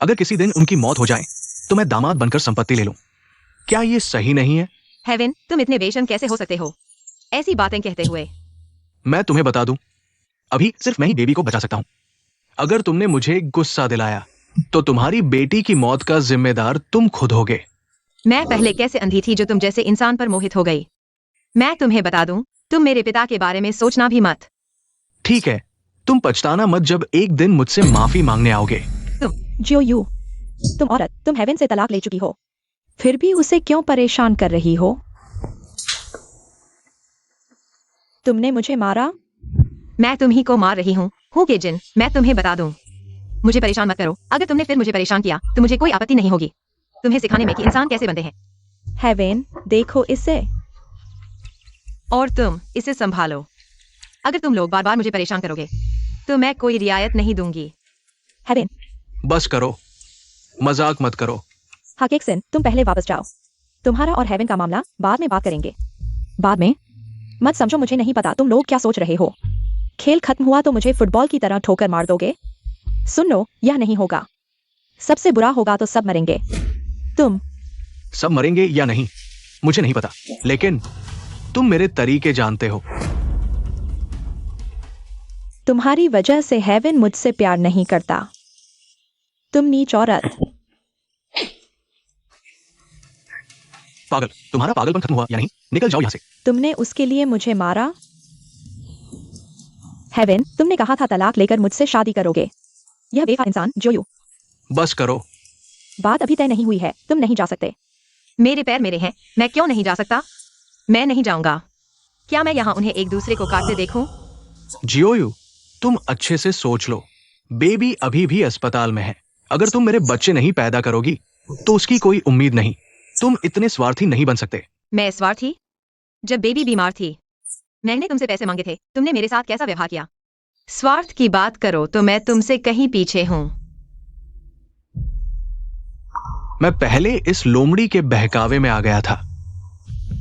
अगर किसी दिन उनकी मौत हो जाए तो मैं दामाद बनकर संपत्ति ले लूं। क्या यह सही नहीं है? हेवन, तुम इतने बेशर्म कैसे हो सकते हो ऐसी बातें कहते हुए? मैं तुम्हें बता दूं, अभी सिर्फ मैं ही बेबी को बचा सकता हूं। अगर तुमने मुझे गुस्सा दिलाया तो तुम्हारी बेटी की मौत का जिम्मेदार तुम खुद होगे। मैं पहले कैसे अंधी थी जो तुम जैसे इंसान पर मोहित हो गई। मैं तुम्हें बता दूं, तुम मेरे पिता के बारे में सोचना भी मत। ठीक है, तुम पछताना मत जब एक दिन मुझसे माफी मांगने आओगे। जियो यू, तुम औरत, तुम हेवन से तलाक ले चुकी हो, फिर भी उसे क्यों परेशान कर रही हो? तुमने मुझे मारा। मैं तुम्ही को मार रही हूँ के जिन। मैं तुम्हें बता दूं, मुझे परेशान मत करो। अगर तुमने फिर मुझे परेशान किया तो मुझे कोई आपत्ति नहीं होगी तुम्हें सिखाने में कि इंसान कैसे बनते हैं। हेवन, देखो इसे। और तुम इसे संभालो। अगर तुम लोग बार बार मुझे परेशान करोगे तो मैं कोई रियायत नहीं दूंगी। हेवन, बस करो, मजाक मत करो। हकेक सिंह, तुम पहले वापस जाओ। तुम्हारा और हेवन का मामला बाद में बात करेंगे। बाद में मत समझो, मुझे नहीं पता तुम लोग क्या सोच रहे हो। खेल खत्म हुआ तो मुझे फुटबॉल की तरह ठोकर मार दोगे। सुन लो, यह नहीं होगा। सबसे बुरा होगा तो सब मरेंगे। तुम सब मरेंगे या नहीं मुझे नहीं पता, लेकिन तुम मेरे तरीके जानते हो। तुम्हारी वजह से हेवन मुझसे प्यार नहीं करता। तुम नीच औरत। पागल, तुम्हारा पागलपन खत्म हुआ या नहीं? निकल जाओ यहां से। तुमने उसके लिए मुझे मारा। हेवन, तुमने कहा था तलाक लेकर मुझसे शादी करोगे। यह बेवफा इंसान जोयू। बस करो। बात अभी तय नहीं हुई है, तुम नहीं जा सकते। मेरे पैर मेरे हैं, मैं क्यों नहीं जा सकता? मैं नहीं जाऊंगा। क्या मैं यहाँ उन्हें एक दूसरे को काटते देखूं? जियोयू, तुम अच्छे से सोच लो। बेबी अभी भी अस्पताल में है। अगर तुम मेरे बच्चे नहीं पैदा करोगी तो उसकी कोई उम्मीद नहीं। तुम इतने स्वार्थी नहीं बन सकते। मैं स्वार्थी? जब बेबी बीमार थी मैंने तुमसे पैसे मांगे थे, तुमने मेरे साथ कैसा व्यवहार किया? स्वार्थ की बात करो तो मैं तुमसे कहीं पीछे हूँ। मैं पहले इस लोमड़ी के बहकावे में आ गया था।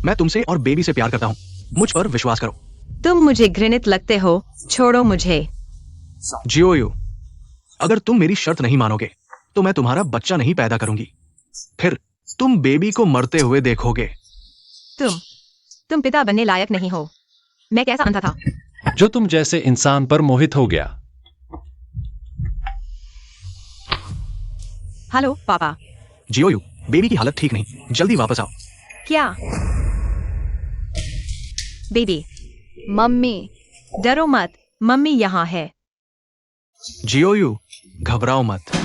मैं तुमसे और बेबी से प्यार करता हूं, मुझ पर विश्वास करो। तुम मुझे घृणित लगते हो, छोड़ो मुझे। जियोयू, अगर तुम मेरी शर्त नहीं मानोगे तो मैं तुम्हारा बच्चा नहीं पैदा करूंगी। फिर तुम बेबी को मरते हुए देखोगे। तुम पिता बनने लायक नहीं हो। मैं कैसा अंधा था जो तुम जैसे इंसान पर मोहित हो गया। हेलो पापा। जियोयू, बेबी की हालत ठीक नहीं, जल्दी वापस आओ। क्या? बेबी। मम्मी, डरो मत, मम्मी यहाँ है। जियोयू, घबराओ मत।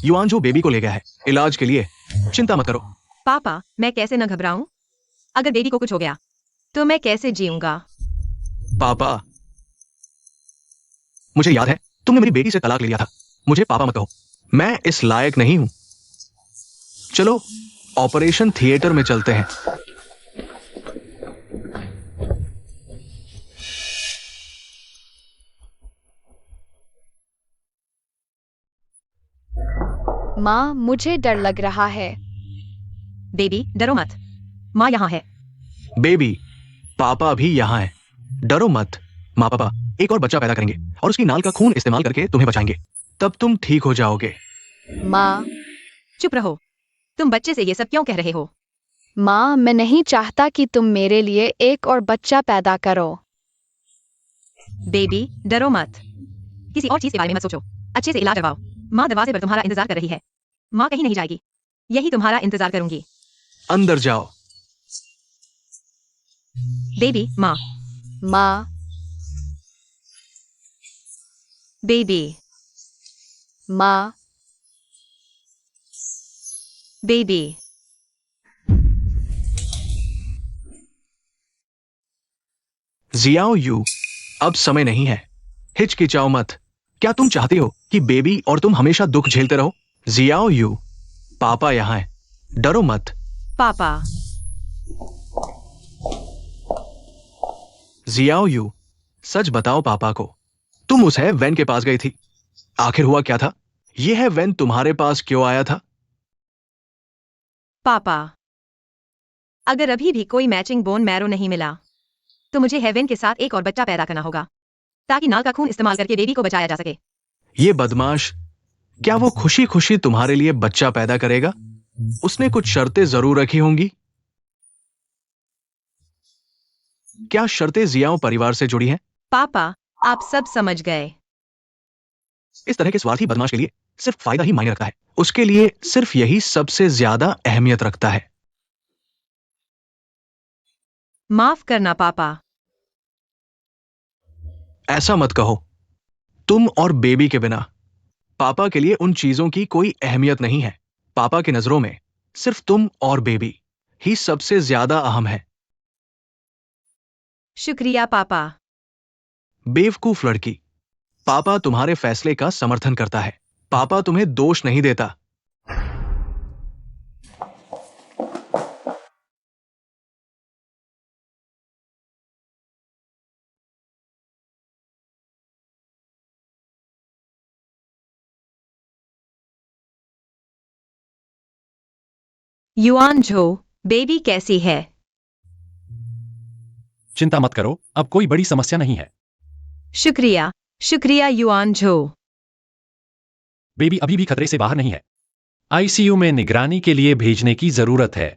युआन जो बेबी को ले गया है इलाज के लिए, चिंता मत करो। पापा, मैं कैसे न घबराऊं? अगर बेबी को कुछ हो गया तो मैं कैसे जीऊंगा? पापा, मुझे याद है तुमने मेरी बेटी से तलाक ले लिया था। मुझे पापा मत कहो, मैं इस लायक नहीं हूं। चलो ऑपरेशन थिएटर में चलते हैं। माँ, मुझे डर लग रहा है। बेबी, डरो मत, माँ यहाँ है। बेबी, पापा भी यहां है। डरो मत, माँ पापा एक और बच्चा पैदा करेंगे और उसकी नाल का खून इस्तेमाल करके तुम्हें बचाएंगे। तब तुम ठीक हो जाओगे। माँ, चुप रहो। तुम बच्चे से ये सब क्यों कह रहे हो? माँ, मैं नहीं चाहता कि तुम मेरे लिए एक और बच्चा पैदा करो। बेबी, डरो मत। किसी और चीज के बारे में मत सोचो। अच्छे से इलाज करवाओ। माँ दरवाजे पर तुम्हारा इंतजार कर रही है। माँ कहीं नहीं जाएगी। यही तुम्हारा इंतजार करूंगी। अंदर जाओ। बेबी, माँ। माँ, बेबी, माँ, बेबी। जियाओ यू, अब समय नहीं है। हिचकिचाओ मत। क्या तुम चाहते हो कि बेबी और तुम हमेशा दुख झेलते रहो? जियाओ यू, पापा यहाँ है। डरो मत। पापा। जियाओ यू, सच बताओ पापा को। तुम उस है वैन के पास गई थी। आखिर हुआ क्या था? यह है वैन तुम्हारे पास क्यों आया था? पापा, अगर अभी भी कोई मैचिंग बोन मैरो नहीं मिला तो मुझे हेवन के साथ एक और बच्चा पैदा करना होगा ताकि नाल का खून इस्तेमाल करके बेबी को बचाया जा सके। ये बदमाश, क्या वो खुशी खुशी तुम्हारे लिए बच्चा पैदा करेगा? उसने कुछ शर्तें जरूर रखी होंगी। क्या शर्तें जियाओ परिवार से जुड़ी हैं? पापा, आप सब समझ गए। इस तरह के स्वार्थी बदमाश के लिए सिर्फ फायदा ही मायने रखता है। उसके लिए सिर्फ यही सबसे ज्यादा अहमियत रखता है। माफ करना पापा। ऐसा मत कहो। तुम और बेबी के बिना पापा के लिए उन चीजों की कोई अहमियत नहीं है। पापा की नजरों में सिर्फ तुम और बेबी ही सबसे ज्यादा अहम है। शुक्रिया पापा। बेवकूफ लड़की, पापा तुम्हारे फैसले का समर्थन करता है। पापा तुम्हें दोष नहीं देता। युआन झो, बेबी कैसी है? चिंता मत करो, अब कोई बड़ी समस्या नहीं है। शुक्रिया, शुक्रिया युआन झो। बेबी अभी भी खतरे से बाहर नहीं है। आईसीयू में निगरानी के लिए भेजने की जरूरत है।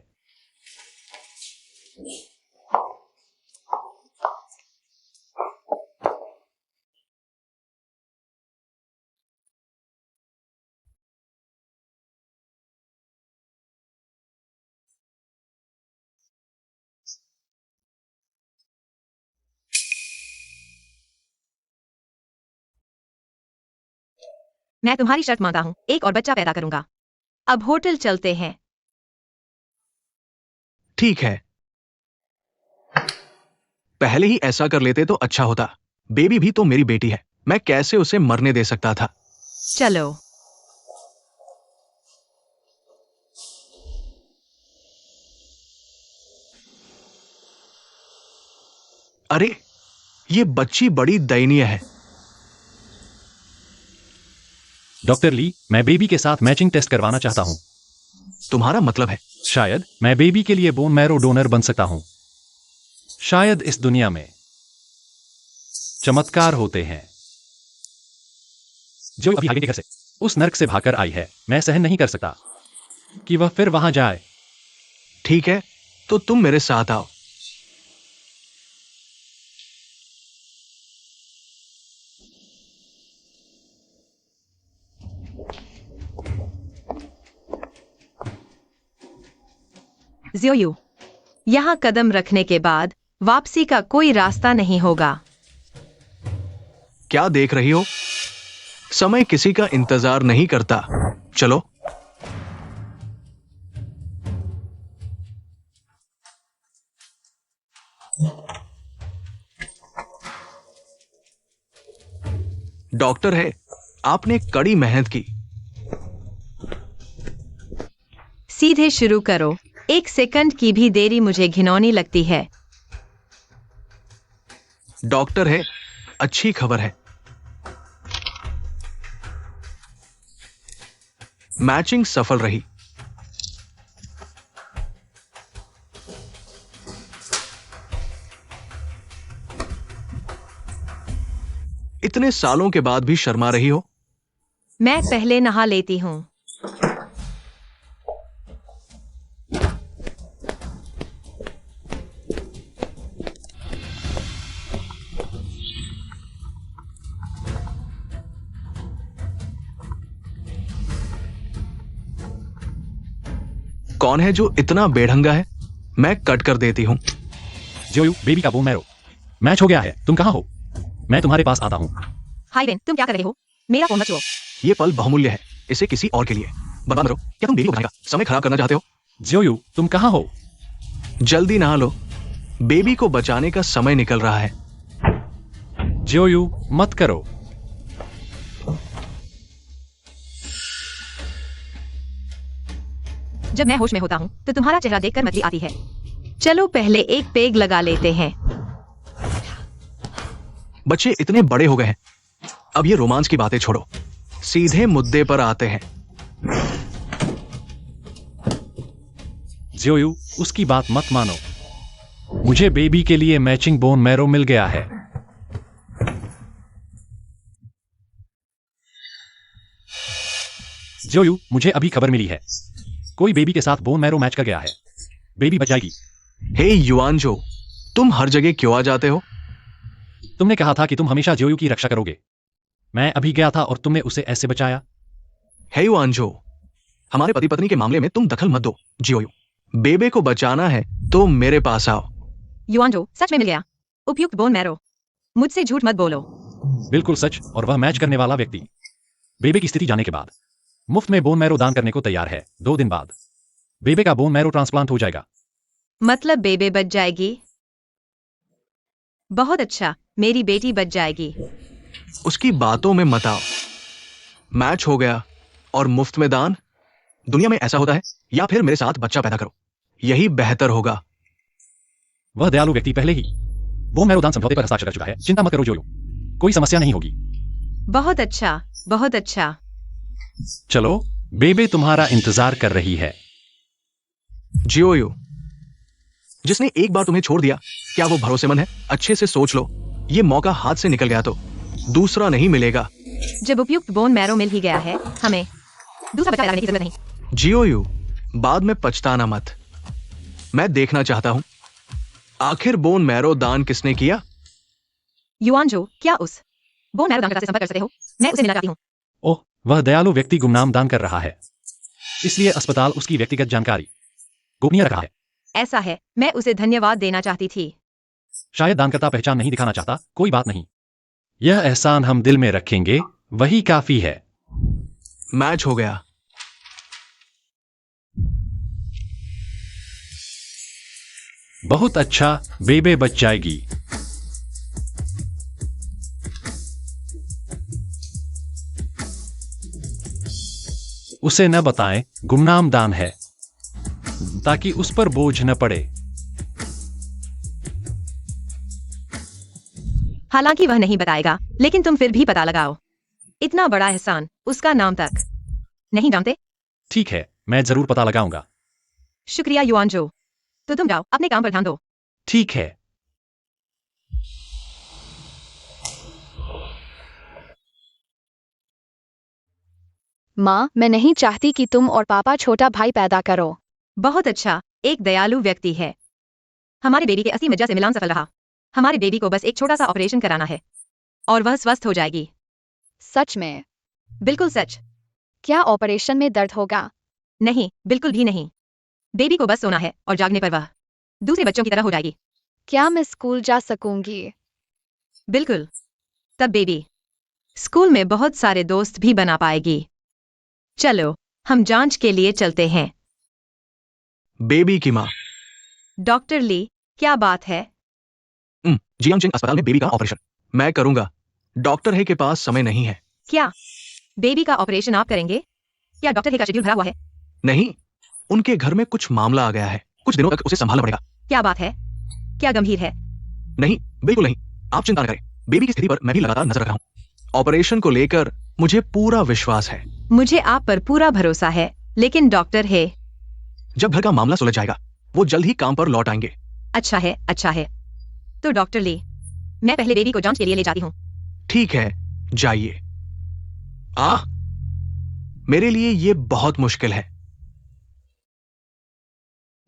मैं तुम्हारी शर्त मानता हूँ, एक और बच्चा पैदा करूंगा। अब होटल चलते हैं। ठीक है, पहले ही ऐसा कर लेते तो अच्छा होता। बेबी भी तो मेरी बेटी है। मैं कैसे उसे मरने दे सकता था? चलो। अरे, ये बच्ची बड़ी दयनीय है। डॉक्टर ली, मैं बेबी के साथ मैचिंग टेस्ट करवाना चाहता हूं। तुम्हारा मतलब है? शायद मैं बेबी के लिए बोन मैरो डोनर बन सकता हूं। शायद इस दुनिया में चमत्कार होते हैं। जो अभी आगे के घर से उस नर्क से भागकर आई है, मैं सहन नहीं कर सकता कि वह फिर वहां जाए। ठीक है, तो तुम मेरे साथ आओ। ज़ियोयू, यहाँ कदम रखने के बाद वापसी का कोई रास्ता नहीं होगा। क्या देख रही हो? समय किसी का इंतजार नहीं करता। चलो। डॉक्टर है, आपने कड़ी मेहनत की। सीधे शुरू करो। 1 सेकंड की भी देरी मुझे घिनौनी लगती है। डॉक्टर है, अच्छी खबर है। मैचिंग सफल रही। इतने सालों के बाद भी शर्मा रही हो। मैं पहले नहा लेती हूँ। कौन है जो इतना बेढंगा है? मैं कट कर देती हूँ। जियोयू, बेबी का बोन मैरो मैच हो गया है। तुम कहाँ हो? मैं तुम्हारे पास आता हूँ। हाइवेन, तुम क्या कर रहे हो? मेरा फोन मत छुओ। ये पल बहुमूल्य है, इसे किसी और के लिए बर्बाद करो। क्या तुम बेबी को बचाने का समय खराब करना चाहते हो? जियोयू, तुम कहाँ हो? जल्दी नहा लो, बेबी को बचाने का समय निकल रहा है। जियोयू, मत करो। जब मैं होश में होता हूँ तो तुम्हारा चेहरा देखकर मछली आती है। चलो पहले एक पेग लगा लेते हैं। बच्चे इतने बड़े हो गए हैं, अब ये रोमांस की बातें छोड़ो, सीधे मुद्दे पर आते हैं। जियोयू, उसकी बात मत मानो। मुझे बेबी के लिए मैचिंग बोन मैरो मिल गया है। जियोयू, मुझे अभी खबर मिली है, कोई बेबी के साथ बोन मैरो मैच कर गया है। बेबी बच जाएगी। हे युआनजो, तुम हर जगह क्यों आ जाते हो? तुमने कहा था कि तुम हमेशा जियोयू की रक्षा करोगे। मैं अभी गया था और तुमने उसे ऐसे बचाया। हे युआनजो, हमारे पति पत्नी के मामले में तुम दखल मत दो। जियोयू, बेबे को बचाना है तो मेरे पास आओ। युआनजो, सच में मिल गया उपयुक्त बोन मैरो। मुझसे झूठ मत बोलो। बिल्कुल सच, और वह मैच करने वाला व्यक्ति बेबे की स्थिति जाने के बाद मुफ्त में बोन मैरो दान करने को तैयार है। 2 दिन बाद बेबे का बोन मैरो ट्रांसप्लांट हो जाएगा। मतलब बेबे बच जाएगी? बहुत अच्छा, मेरी बेटी बच जाएगी। उसकी बातों में मत आओ। मैच हो गया और मुफ्त में दान? दुनिया में ऐसा होता है? या फिर मेरे साथ बच्चा पैदा करो, यही बेहतर होगा। वह दयालु व्यक्ति पहले ही बोन मैरो दान समझौते पर हस्ताक्षर कर चुका है। चिंता मत करो जियोयू, कोई समस्या नहीं होगी। बहुत अच्छा, बहुत अच्छा। चलो, बेबे तुम्हारा इंतजार कर रही है। जियोयू, जिसने एक बार तुम्हें छोड़ दिया, क्या वो भरोसेमंद है? अच्छे से सोच लो, ये मौका हाथ से निकल गया तो दूसरा नहीं मिलेगा। जब उपयुक्त बोन मैरो मिल ही गया है, हमें दूसरा बच्चा पैदा करने की जरूरत नहीं। जियोयू, बाद में पछताना मत। मैं देखना चाहता हूं, आखिर बोन मैरो दान किसने किया? युआनजो, क्या उस बोन मैरो दानकर्ता से संपर्क कर सकते हो? मैं उसे मिलना चाहती हूँ। ओह, वह दयालु व्यक्ति गुमनाम दान कर रहा है, इसलिए अस्पताल उसकी व्यक्तिगत जानकारी गोपनीय रखा है। ऐसा है, मैं उसे धन्यवाद देना चाहती थी। शायद दानकर्ता पहचान नहीं दिखाना चाहता, कोई बात नहीं। यह एहसान हम दिल में रखेंगे, वही काफी है। मैच हो गया। बहुत अच्छा, बेबे बच जाएगी। उसे न बताएं गुमनाम दान है, ताकि उस पर बोझ न पड़े। हालांकि वह नहीं बताएगा, लेकिन तुम फिर भी पता लगाओ। इतना बड़ा एहसान, उसका नाम तक नहीं जानते? ठीक है, मैं जरूर पता लगाऊंगा। शुक्रिया युआनजो। तो तुम जाओ, अपने काम पर ध्यान दो। ठीक है। माँ, मैं नहीं चाहती कि तुम और पापा छोटा भाई पैदा करो। बहुत अच्छा, एक दयालु व्यक्ति है। हमारे बेबी के 80 मज्जा से मिलान सफल रहा। हमारे बेबी को बस एक छोटा सा ऑपरेशन कराना है और वह स्वस्थ हो जाएगी। सच में? बिल्कुल सच। क्या ऑपरेशन में दर्द होगा? नहीं, बिल्कुल भी नहीं। बेबी को बस सोना है और जागने पर वह दूसरे बच्चों की तरह हो जाएगी। क्या मैं स्कूल जा सकूंगी? बिल्कुल। तब बेबी स्कूल में बहुत सारे दोस्त भी बना पाएगी। चलो, हम जांच के लिए चलते हैं। बेबी की माँ। डॉक्टर ली, क्या बात है? जियांगजिंग अस्पताल में बेबी का ऑपरेशन मैं करूंगा। डॉक्टर हे के पास समय नहीं है। क्या बेबी का ऑपरेशन आप करेंगे? क्या डॉक्टर हे का शेड्यूल भरा हुआ है? नहीं, उनके घर में कुछ मामला आ गया है, कुछ दिनों तक उसे संभालना पड़ेगा। क्या बात है? क्या गंभीर है? नहीं, बिल्कुल नहीं, आप चिंता न करें। बेबी की स्थिति पर मैं भी लगातार नजर रख रहा हूं। ऑपरेशन को लेकर मुझे पूरा विश्वास है। मुझे आप पर पूरा भरोसा है, लेकिन डॉक्टर हे। जब घर का मामला सुलझ जाएगा, वो जल्द ही काम पर लौट आएंगे। अच्छा है, अच्छा है। तो डॉक्टर ली, मैं पहले बेबी को जांच के लिए ले जाती हूँ। ठीक है, जाइए। मेरे लिए ये बहुत मुश्किल है।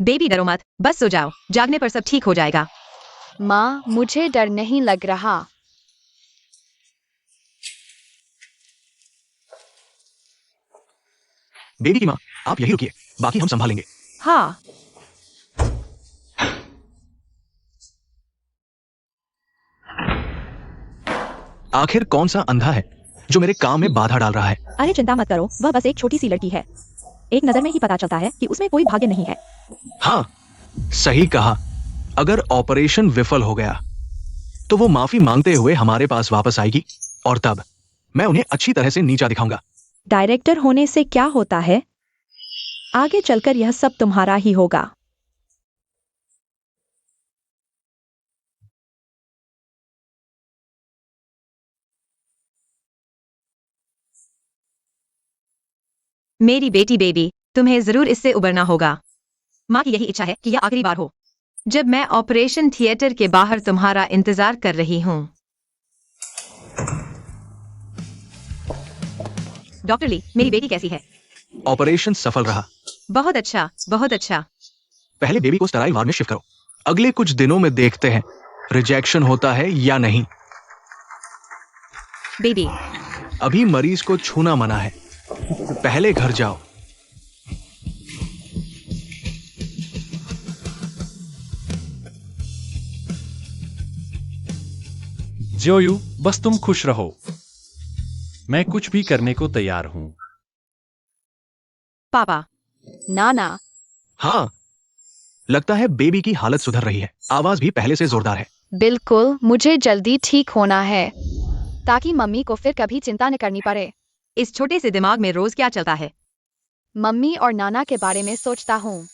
बेबी डरो मत, बस सो जाओ, जागने पर सब ठीक हो जाएगा। माँ, मुझे डर नहीं लग रहा। बेबी की माँ, आप यही रुकिए, बाकी हम संभालेंगे। हाँ। आखिर कौन सा अंधा है जो मेरे काम में बाधा डाल रहा है? अरे चिंता मत करो, वह बस एक छोटी सी लड़की है। एक नजर में ही पता चलता है कि उसमें कोई भाग्य नहीं है। हाँ, सही कहा। अगर ऑपरेशन विफल हो गया तो वो माफी मांगते हुए हमारे पास वापस आएगी और तब मैं उन्हें अच्छी तरह से नीचा दिखाऊंगा। डायरेक्टर होने से क्या होता है? आगे चलकर यह सब तुम्हारा ही होगा। मेरी बेटी बेबी, तुम्हें जरूर इससे उबरना होगा। माँ की यही इच्छा है कि यह आखिरी बार हो जब मैं ऑपरेशन थिएटर के बाहर तुम्हारा इंतजार कर रही हूँ। डॉक्टर ली, मेरी बेटी कैसी है? ऑपरेशन सफल रहा। बहुत अच्छा, बहुत अच्छा। पहले बेबी को स्टेराइल वार्ड में शिफ्ट करो। अगले कुछ दिनों में देखते हैं रिजेक्शन होता है या नहीं। बेबी, अभी मरीज को छूना मना है। पहले घर जाओ। जोयू, बस तुम खुश रहो। मैं कुछ भी करने को तैयार हूं। पापा। नाना, हाँ, लगता है बेबी की हालत सुधर रही है। आवाज भी पहले से जोरदार है। बिल्कुल, मुझे जल्दी ठीक होना है ताकि मम्मी को फिर कभी चिंता न करनी पड़े। इस छोटे से दिमाग में रोज क्या चलता है? मम्मी और नाना के बारे में सोचता हूँ।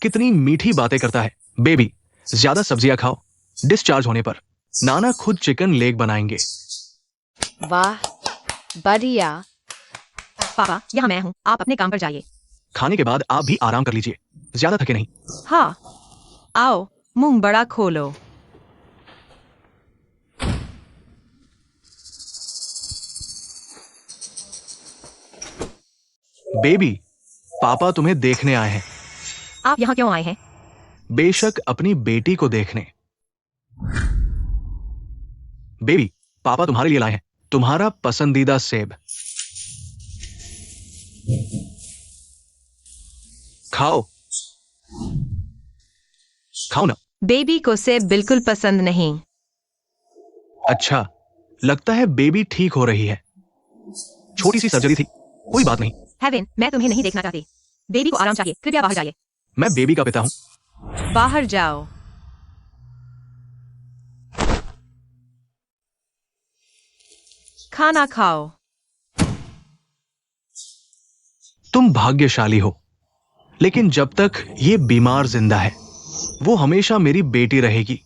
कितनी मीठी बातें करता है। बेबी, ज्यादा सब्जियां खाओ। डिस्चार्ज होने पर नाना खुद चिकन लेग बनाएंगे। वाह, बढ़िया। पापा, यहाँ मैं हूँ, आप अपने काम पर जाइए। खाने के बाद आप भी आराम कर लीजिए, ज्यादा थके नहीं। हाँ, आओ, मुंह बड़ा खोलो। बेबी, पापा तुम्हें देखने आए हैं। आप यहाँ क्यों आए हैं? बेशक अपनी बेटी को देखने। बेबी, पापा तुम्हारे लिए लाए हैं तुम्हारा पसंदीदा सेब। खाओ, खाओ ना। बेबी को सेब बिल्कुल पसंद नहीं। अच्छा, लगता है बेबी ठीक हो रही है। छोटी सी सर्जरी थी, कोई बात नहीं। हेवन, मैं तुम्हें नहीं देखना चाहती। बेबी को आराम चाहिए, कृपया बाहर जाइए। मैं बेबी का पिता हूं। बाहर जाओ। खाना खाओ। तुम भाग्यशाली हो, लेकिन जब तक ये बीमार जिंदा है वो हमेशा मेरी बेटी रहेगी।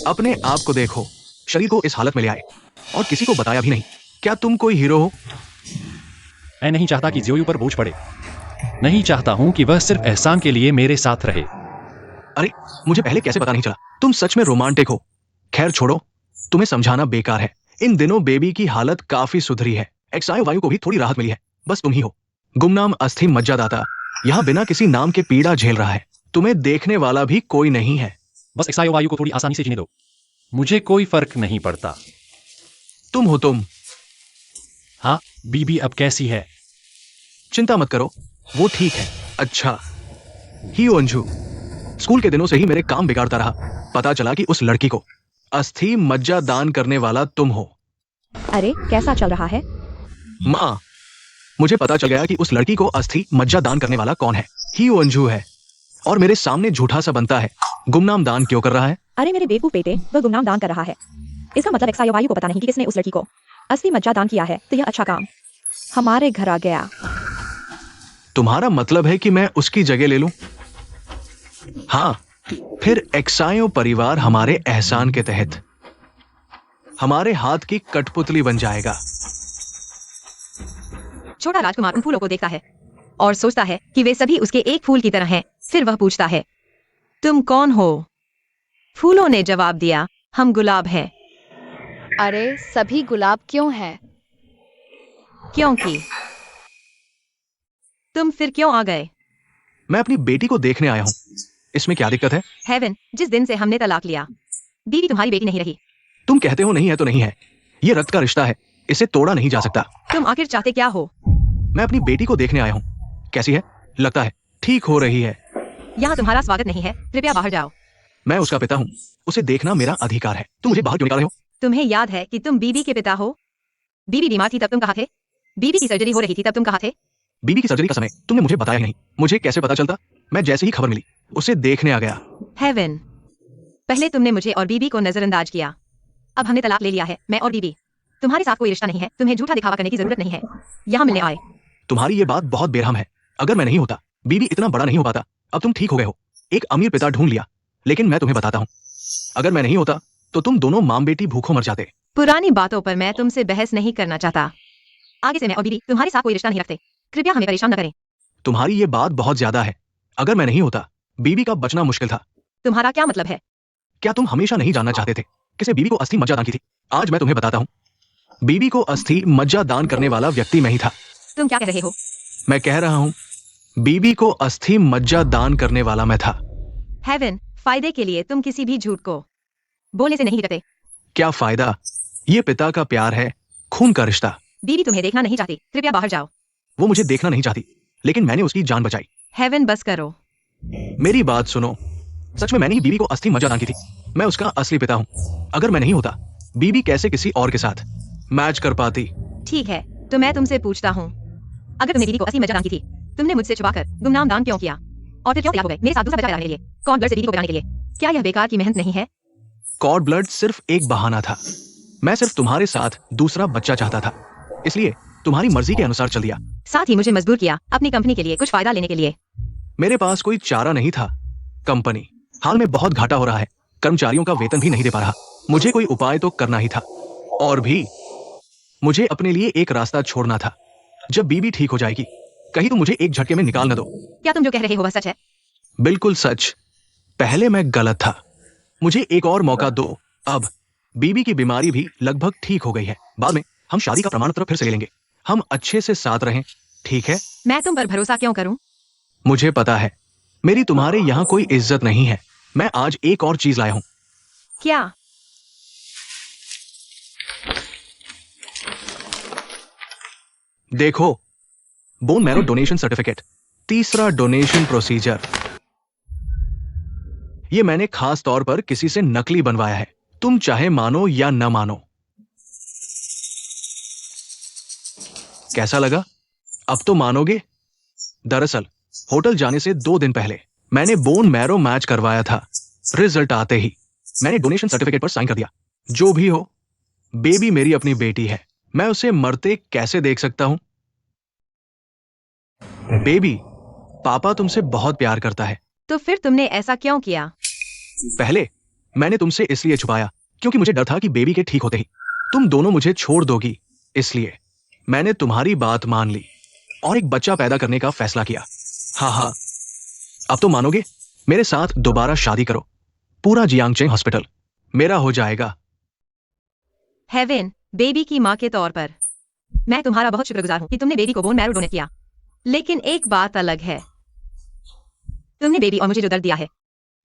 अपने आप को देखो, शरीर को इस हालत में ले आए और किसी को बताया भी नहीं। क्या तुम कोई हीरो हो? मैं नहीं चाहता कि जोयू पर बोझ पड़े। नहीं चाहता हूं कि वह सिर्फ एहसान के लिए मेरे साथ रहे। अरे, मुझे पहले कैसे पता नहीं चला? तुम सच में रोमांटिक हो। खैर छोड़ो, तुम्हें समझाना बेकार है। इन दिनों बेबी की हालत काफी सुधरी है। एक्सायो वायु को भी थोड़ी राहत मिली है। बस तुम ही हो। गुमनाम अस्थि मज्जादाता यहाँ बिना किसी नाम के पीड़ा झेल रहा है। तुम्हें देखने वाला भी कोई नहीं है। बस एक्सायो वायु को थोड़ी आसानी से जीने दो। मुझे कोई फर्क नहीं पड़ता। तुम हो तुम। हाँ, बीबी अब कैसी है? चिंता मत करो, वो ठीक है। अच्छा, ही अंजू स्कूल के दिनों से ही मेरे काम बिगाड़ता रहा। पता चला कि उस लड़की को अस्थि मज्जा दान करने वाला तुम हो। अरे कैसा चल रहा है? माँ, मुझे पता चल गया कि उस लड़की को अस्थि मज्जा दान करने वाला कौन है। ही अंजू है और मेरे सामने झूठा सा बनता है। गुमनाम दान क्यों कर रहा है? अरे मेरे बेवकूफ बेटे, वह गुमनाम दान कर रहा है। इसका मतलब एक्सायो वायु को पता नहीं कि किसने उस लड़की को अस्थि मज्जा दान किया है। तो यह अच्छा काम हमारे घर आ गया। तुम्हारा मतलब है कि मैं उसकी जगह ले लूं? हाँ, फिर एक्सायो परिवार हमारे एहसान के तहत हमारे हाथ की कठपुतली बन जाएगा। छोटा राजकुमार उन फूलों को देखता है और सोचता है कि वे सभी उसके एक फूल की तरह हैं। फिर वह पूछता है, तुम कौन हो? फूलों ने जवाब दिया, हम गुलाब हैं अरे सभी गुलाब क्यों हैं? क्योंकि तुम फिर क्यों आ गए? मैं अपनी बेटी को देखने आया हूँ। इसमें क्या दिक्कत है? हेवन, जिस दिन से हमने तलाक लिया, बीवी तुम्हारी बेटी नहीं रही। तुम कहते हो नहीं है तो नहीं है। ये रक्त का रिश्ता है, इसे तोड़ा नहीं जा सकता। तुम आखिर चाहते क्या हो? मैं अपनी बेटी को देखने आया हूँ। कैसी है? लगता है ठीक हो रही है। यहाँ तुम्हारा स्वागत नहीं है, कृपया बाहर जाओ। मैं उसका पिता हूँ, उसे देखना मेरा अधिकार है। तुम मुझे बाहर क्यों निकाल रहे हो? तुम्हें याद है कि तुम बीबी के पिता हो? बीबी बीमार थी तब तुम कहाँ थे? बीबी की सर्जरी हो रही थी तब तुम कहाँ थे? बीबी की सर्जरी का समय तुमने मुझे बताया ही नहीं। मुझे कैसे पता चलता? मैं जैसे ही खबर मिली उसे देखने आ गया। हेवन, पहले तुमने मुझे और बीबी को नजरअंदाज किया। अब हमने तलाक ले लिया है, मैं और बीबी। तुम्हारे साथ कोई रिश्ता नहीं है, तुम्हें झूठा दिखावा करने की जरूरत नहीं है। यहाँ मिलने आए। तुम्हारी ये बात बहुत बेरहम है। अगर मैं नहीं होता, बीबी इतना बड़ा नहीं हो पाता। अब तुम ठीक हो गए हो, एक अमीर पिता ढूंढ लिया। लेकिन मैं तुम्हें बताता हूँ, अगर मैं नहीं होता तो तुम दोनों माँ बेटी भूखों मर जाते। पुरानी बातों पर मैं तुमसे बहस नहीं करना चाहता। आगे से मैं और बीबी तुम्हारे साथ कोई रिश्ता नहीं रखते। कृपया हमें परेशान न करें। तुम्हारी ये बात बहुत ज्यादा है। अगर मैं नहीं होता, बीबी का बचना मुश्किल था। तुम्हारा क्या मतलब है? क्या तुम हमेशा नहीं जानना चाहते थे किसे बीबी को अस्थि मज्जा दान की थी? आज मैं तुम्हें बताता हूँ। बीबी को अस्थि मज्जा दान करने वाला व्यक्ति मैं ही था। तुम क्या कह रहे हो? मैं कह रहा हूँ, बीबी को अस्थि मज्जा दान करने वाला मैं था। हेवन, फायदे के लिए तुम किसी भी झूठ को बोलने से नहीं डरते। क्या फायदा? ये पिता का प्यार है, खून का रिश्ता। बीबी तुम्हें देखना नहीं चाहती, कृपया बाहर जाओ। वो मुझे देखना नहीं चाहती, लेकिन मैंने उसकी जान बचाई। हेवन, बस करो। मेरी बात सुनो। सच में मैंने ही बीबी को अस्थि मज्जा दान की थी। मैं उसका असली पिता हूँ। अगर मैं नहीं होता, बीबी कैसे किसी और के साथ मैच कर पाती? ठीक है, तो मैं तुमसे पूछता हूँ, अगर तुमने बीबी को अस्थि मज्जा दान की थी, तुमने मुझसे छुपाकर गुमनाम दान क्यों किया? और फिर क्यों तैयार हो गए मेरे साथ दूसरा बच्चा पैदा करने के लिए, कॉर्ड ब्लड से बीबी को बचाने के लिए? क्या यह बेकार की मेहनत नहीं है? कॉर्ड ब्लड सिर्फ एक बहाना था। मैं सिर्फ तुम्हारे साथ दूसरा बच्चा चाहता था, इसलिए तुम्हारी मर्जी के अनुसार चल दिया। साथ ही मुझे मजबूर किया अपनी कंपनी के लिए कुछ फायदा लेने के लिए। मेरे पास कोई चारा नहीं था। कंपनी हाल में बहुत घाटा हो रहा है, कर्मचारियों का वेतन भी नहीं दे पा रहा। मुझे कोई उपाय तो करना ही था, और भी मुझे अपने लिए एक रास्ता छोड़ना था। जब बीबी ठीक हो जाएगी, कहीं तुम मुझे एक झटके में निकाल न दो। क्या तुम जो कह रहे हो वह सच है? बिल्कुल सच। पहले मैं गलत था, मुझे एक और मौका दो। अब बीबी की बीमारी भी लगभग ठीक हो गई है। बाद में हम शादी का प्रमाण पत्र फिर से ले लेंगे। हम अच्छे से साथ रहें, ठीक है? मैं तुम पर भरोसा क्यों करूं? मुझे पता है मेरी तुम्हारे यहाँ कोई इज्जत नहीं है। मैं आज एक और चीज लाया हूं। क्या? देखो, बोन मैरो डोनेशन सर्टिफिकेट, तीसरा डोनेशन प्रोसीजर। ये मैंने खास तौर पर किसी से नकली बनवाया है। तुम चाहे मानो या न मानो। कैसा लगा? अब तो मानोगे। दरअसल होटल जाने से 2 दिन पहले मैंने बोन मैरो मैच करवाया था। रिजल्ट आते ही मैंने डोनेशन सर्टिफिकेट पर साइन कर दिया। जो भी हो, बेबी मेरी अपनी बेटी है। मैं उसे मरते कैसे देख सकता हूं? बेबी, पापा तुमसे बहुत प्यार करता है। तो फिर तुमने ऐसा क्यों किया? पहले मैंने तुमसे इसलिए छुपाया क्योंकि मुझे डर था कि बेबी के ठीक होते ही तुम दोनों मुझे छोड़ दोगी। इसलिए मैंने तुम्हारी बात मान ली और एक बच्चा पैदा करने का फैसला किया। हाँ, अब तो मानोगे? मेरे साथ दोबारा शादी करो। पूरा जियांगचेंग हॉस्पिटल मेरा हो जाएगा। हेवन, बेबी की माँ के तौर पर मैं तुम्हारा बहुत शुक्रगुजार हूँ कि तुमने बेबी को बोन मैरो डोनेट किया। लेकिन एक बात अलग है, तुमने बेबी और मुझे जो दर्द दिया है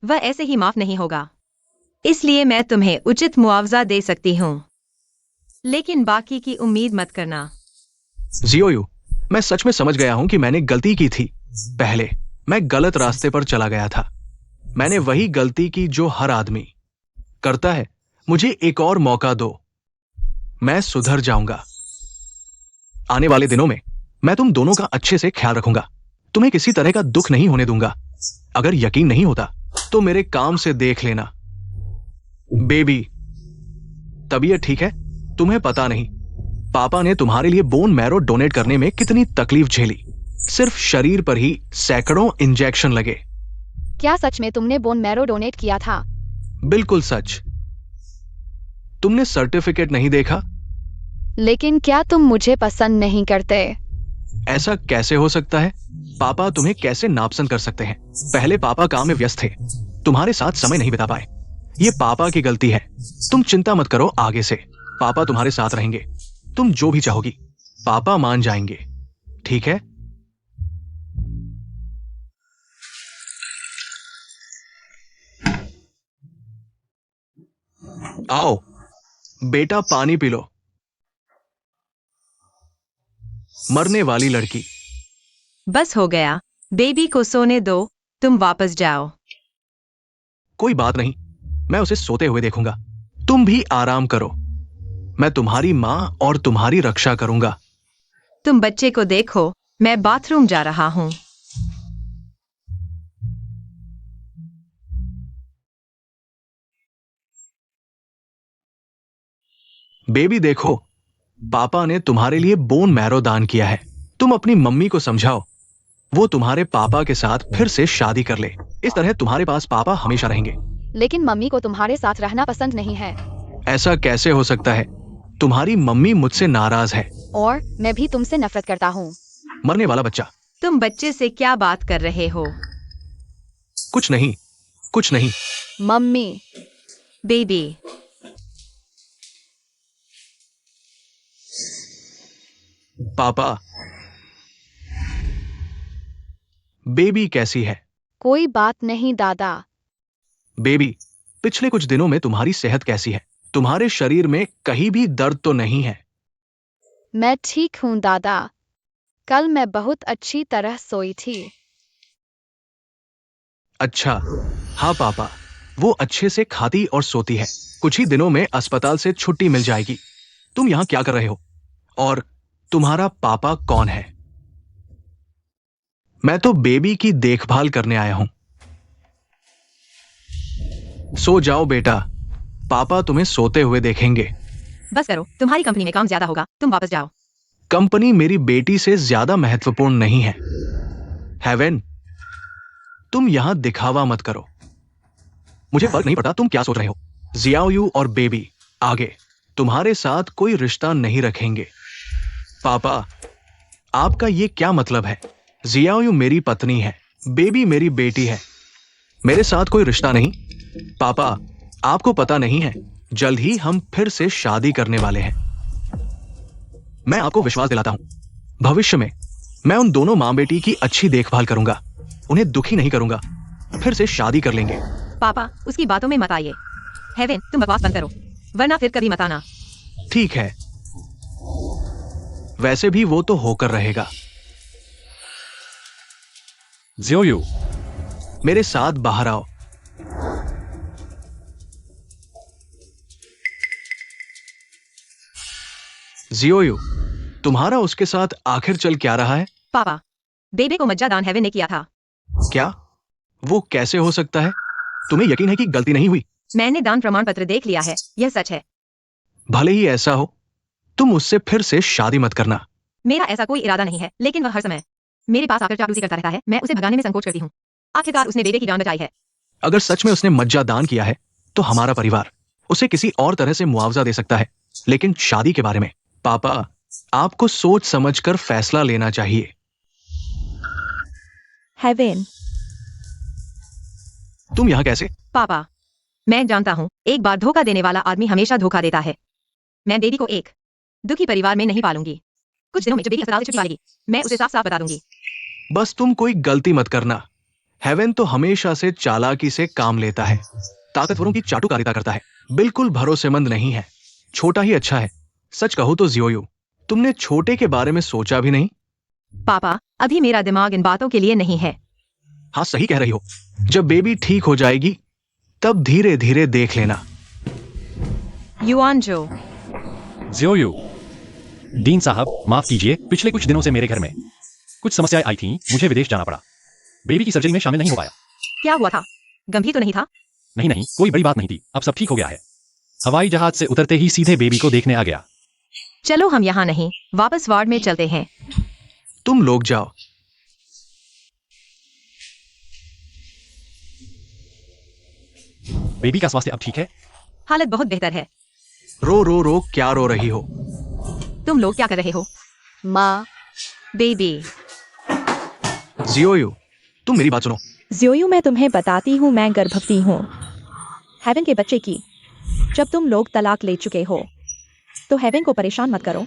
वह ऐसे ही माफ नहीं होगा। इसलिए मैं तुम्हें उचित मुआवजा दे सकती हूँ, लेकिन बाकी की उम्मीद मत करना। जियोयू, मैं सच में समझ गया हूं कि मैंने गलती की थी। पहले मैं गलत रास्ते पर चला गया था। मैंने वही गलती की जो हर आदमी करता है। मुझे एक और मौका दो, मैं सुधर जाऊंगा। आने वाले दिनों में मैं तुम दोनों का अच्छे से ख्याल रखूंगा। तुम्हें किसी तरह का दुख नहीं होने दूंगा। अगर यकीन नहीं होता तो मेरे काम से देख लेना। बेबी, तबीयत ठीक है? तुम्हें पता नहीं, पापा ने तुम्हारे लिए बोन मैरो डोनेट करने में कितनी तकलीफ झेली। सिर्फ शरीर पर ही सैकड़ों इंजेक्शन लगे। क्या सच में तुमने बोन मैरो डोनेट किया था? बिल्कुल सच। तुमने सर्टिफिकेट नहीं देखा? लेकिन क्या तुम मुझे पसंद नहीं करते? ऐसा कैसे हो सकता है? पापा तुम्हें कैसे नापसंद कर सकते हैं? पहले पापा काम में व्यस्त थे, तुम्हारे साथ समय नहीं बिता पाए। ये पापा की गलती है। तुम चिंता मत करो, आगे से पापा तुम्हारे साथ रहेंगे। तुम जो भी चाहोगी पापा मान जाएंगे, ठीक है? आओ बेटा, पानी पी लो। मरने वाली लड़की। बस हो गया, बेबी को सोने दो, तुम वापस जाओ। कोई बात नहीं, मैं उसे सोते हुए देखूंगा। तुम भी आराम करो, मैं तुम्हारी मां और तुम्हारी रक्षा करूंगा। तुम बच्चे को देखो, मैं बाथरूम जा रहा हूं। बेबी देखो, पापा ने तुम्हारे लिए बोन मैरो दान किया है। तुम अपनी मम्मी को समझाओ, वो तुम्हारे पापा के साथ फिर से शादी कर ले। इस तरह तुम्हारे पास पापा हमेशा रहेंगे। लेकिन मम्मी को तुम्हारे साथ रहना पसंद नहीं है। ऐसा कैसे हो सकता है? तुम्हारी मम्मी मुझसे नाराज है। और मैं भी तुमसे नफरत करता हूँ। मरने वाला बच्चा। तुम बच्चे से क्या बात कर रहे हो? कुछ नहीं, कुछ नहीं। मम्मी। बेबी, पापा। बेबी कैसी है? कोई बात नहीं दादा। बेबी, पिछले कुछ दिनों में तुम्हारी सेहत कैसी है? तुम्हारे शरीर में कहीं भी दर्द तो नहीं है? मैं ठीक हूँ दादा, कल मैं बहुत अच्छी तरह सोई थी। अच्छा, हाँ पापा, वो अच्छे से खाती और सोती है। कुछ ही दिनों में अस्पताल से छुट्टी मिल जाएगी। तुम यहाँ क्या कर रहे हो? और तुम्हारा पापा कौन है? मैं तो बेबी की देखभाल करने आया हूं। सो जाओ बेटा, पापा तुम्हें सोते हुए देखेंगे। बस करो, तुम्हारी कंपनी में काम ज्यादा होगा, तुम वापस जाओ। कंपनी मेरी बेटी से ज्यादा महत्वपूर्ण नहीं है। हेवन, तुम यहां दिखावा मत करो। मुझे फर्क नहीं पड़ता तुम क्या सोच रहे हो। जियाओयू और बेबी आगे तुम्हारे साथ कोई रिश्ता नहीं रखेंगे। पापा, आपका ये क्या मतलब है? जियाओयू मेरी पत्नी है, बेबी मेरी बेटी है, मेरे साथ कोई रिश्ता नहीं। पापा, आपको पता नहीं है, जल्द ही हम फिर से शादी करने वाले हैं। मैं आपको विश्वास दिलाता हूं, भविष्य में मैं उन दोनों मां बेटी की अच्छी देखभाल करूंगा, उन्हें दुखी नहीं करूंगा। फिर से शादी कर लेंगे। पापा, उसकी बातों में मत आइए। हेवन, तुम बकवास बंद करो, वरना फिर कभी मत आना। ठीक है, वैसे भी वो तो होकर रहेगा। जियोयू, मेरे साथ बाहर आओ। जियोयू, तुम्हारा उसके साथ आखिर चल क्या रहा है? पापा, बेबी को मज्जा दान हेवन ने किया था। क्या? वो कैसे हो सकता है? तुम्हें यकीन है कि गलती नहीं हुई? मैंने दान प्रमाण पत्र देख लिया है, यह सच है। भले ही ऐसा हो, तुम उससे फिर से शादी मत करना। मेरा ऐसा कोई इरादा नहीं है, लेकिन वह हर समय मेरे पास आकर चापलूसी करता रहता है। मैं उसे भगाने में संकोच करती हूँ। आखिरकार उसने बेबी की जान बचाई है। अगर सच में उसने मज्जा दान किया है तो हमारा परिवार उसे किसी और तरह से मुआवजा दे सकता है, लेकिन शादी के बारे में पापा, आपको सोच समझकर फैसला लेना चाहिए। हेवन, तुम यहाँ कैसे? पापा, मैं जानता हूँ, एक बार धोखा देने वाला आदमी हमेशा धोखा देता है। मैं बेबी को एक दुखी परिवार में नहीं पालूंगी। कुछ दिनों में जब बेबी अस्पताल से छुट्टी पाएगी, मैं उसे साफ साफ बता दूंगी। बस तुम कोई गलती मत करना। हेवन तो हमेशा से चालाकी से काम लेता है, ताकतवरों की चाटुकारिता करता है, बिल्कुल भरोसेमंद नहीं है। छोटा ही अच्छा है। सच कहूं तो जियोयू, तुमने छोटे के बारे में सोचा भी नहीं। पापा, अभी मेरा दिमाग इन बातों के लिए नहीं है। हाँ, सही कह रही हो। जब बेबी ठीक हो जाएगी तब धीरे धीरे देख लेना। युआन जो, जियोयू, डीन साहब, माफ कीजिए, पिछले कुछ दिनों से मेरे घर में कुछ समस्याएं आई थीं, मुझे विदेश जाना पड़ा। बेबी की सर्जरी में शामिल नहीं हो पाया। क्या हुआ था? गंभीर तो नहीं था? नहीं नहीं, कोई बड़ी बात नहीं थी, अब सब ठीक हो गया है। हवाई जहाज से उतरते ही सीधे बेबी को देखने आ गया। चलो हम यहाँ नहीं, वापस वार्ड में चलते हैं। तुम लोग जाओ। बेबी का स्वास्थ्य अब ठीक है? हालत बहुत बेहतर है। रो रो रो क्या रो रही हो? तुम लोग क्या कर रहे हो? माँ। बेबी, जियोयू, तुम मेरी बात सुनो। जियोयू, मैं तुम्हें बताती हूँ, मैं गर्भवती हूँ। हेवन के बच्चे की। जब तुम लोग तलाक ले चुके हो तो हेवन को परेशान मत करो,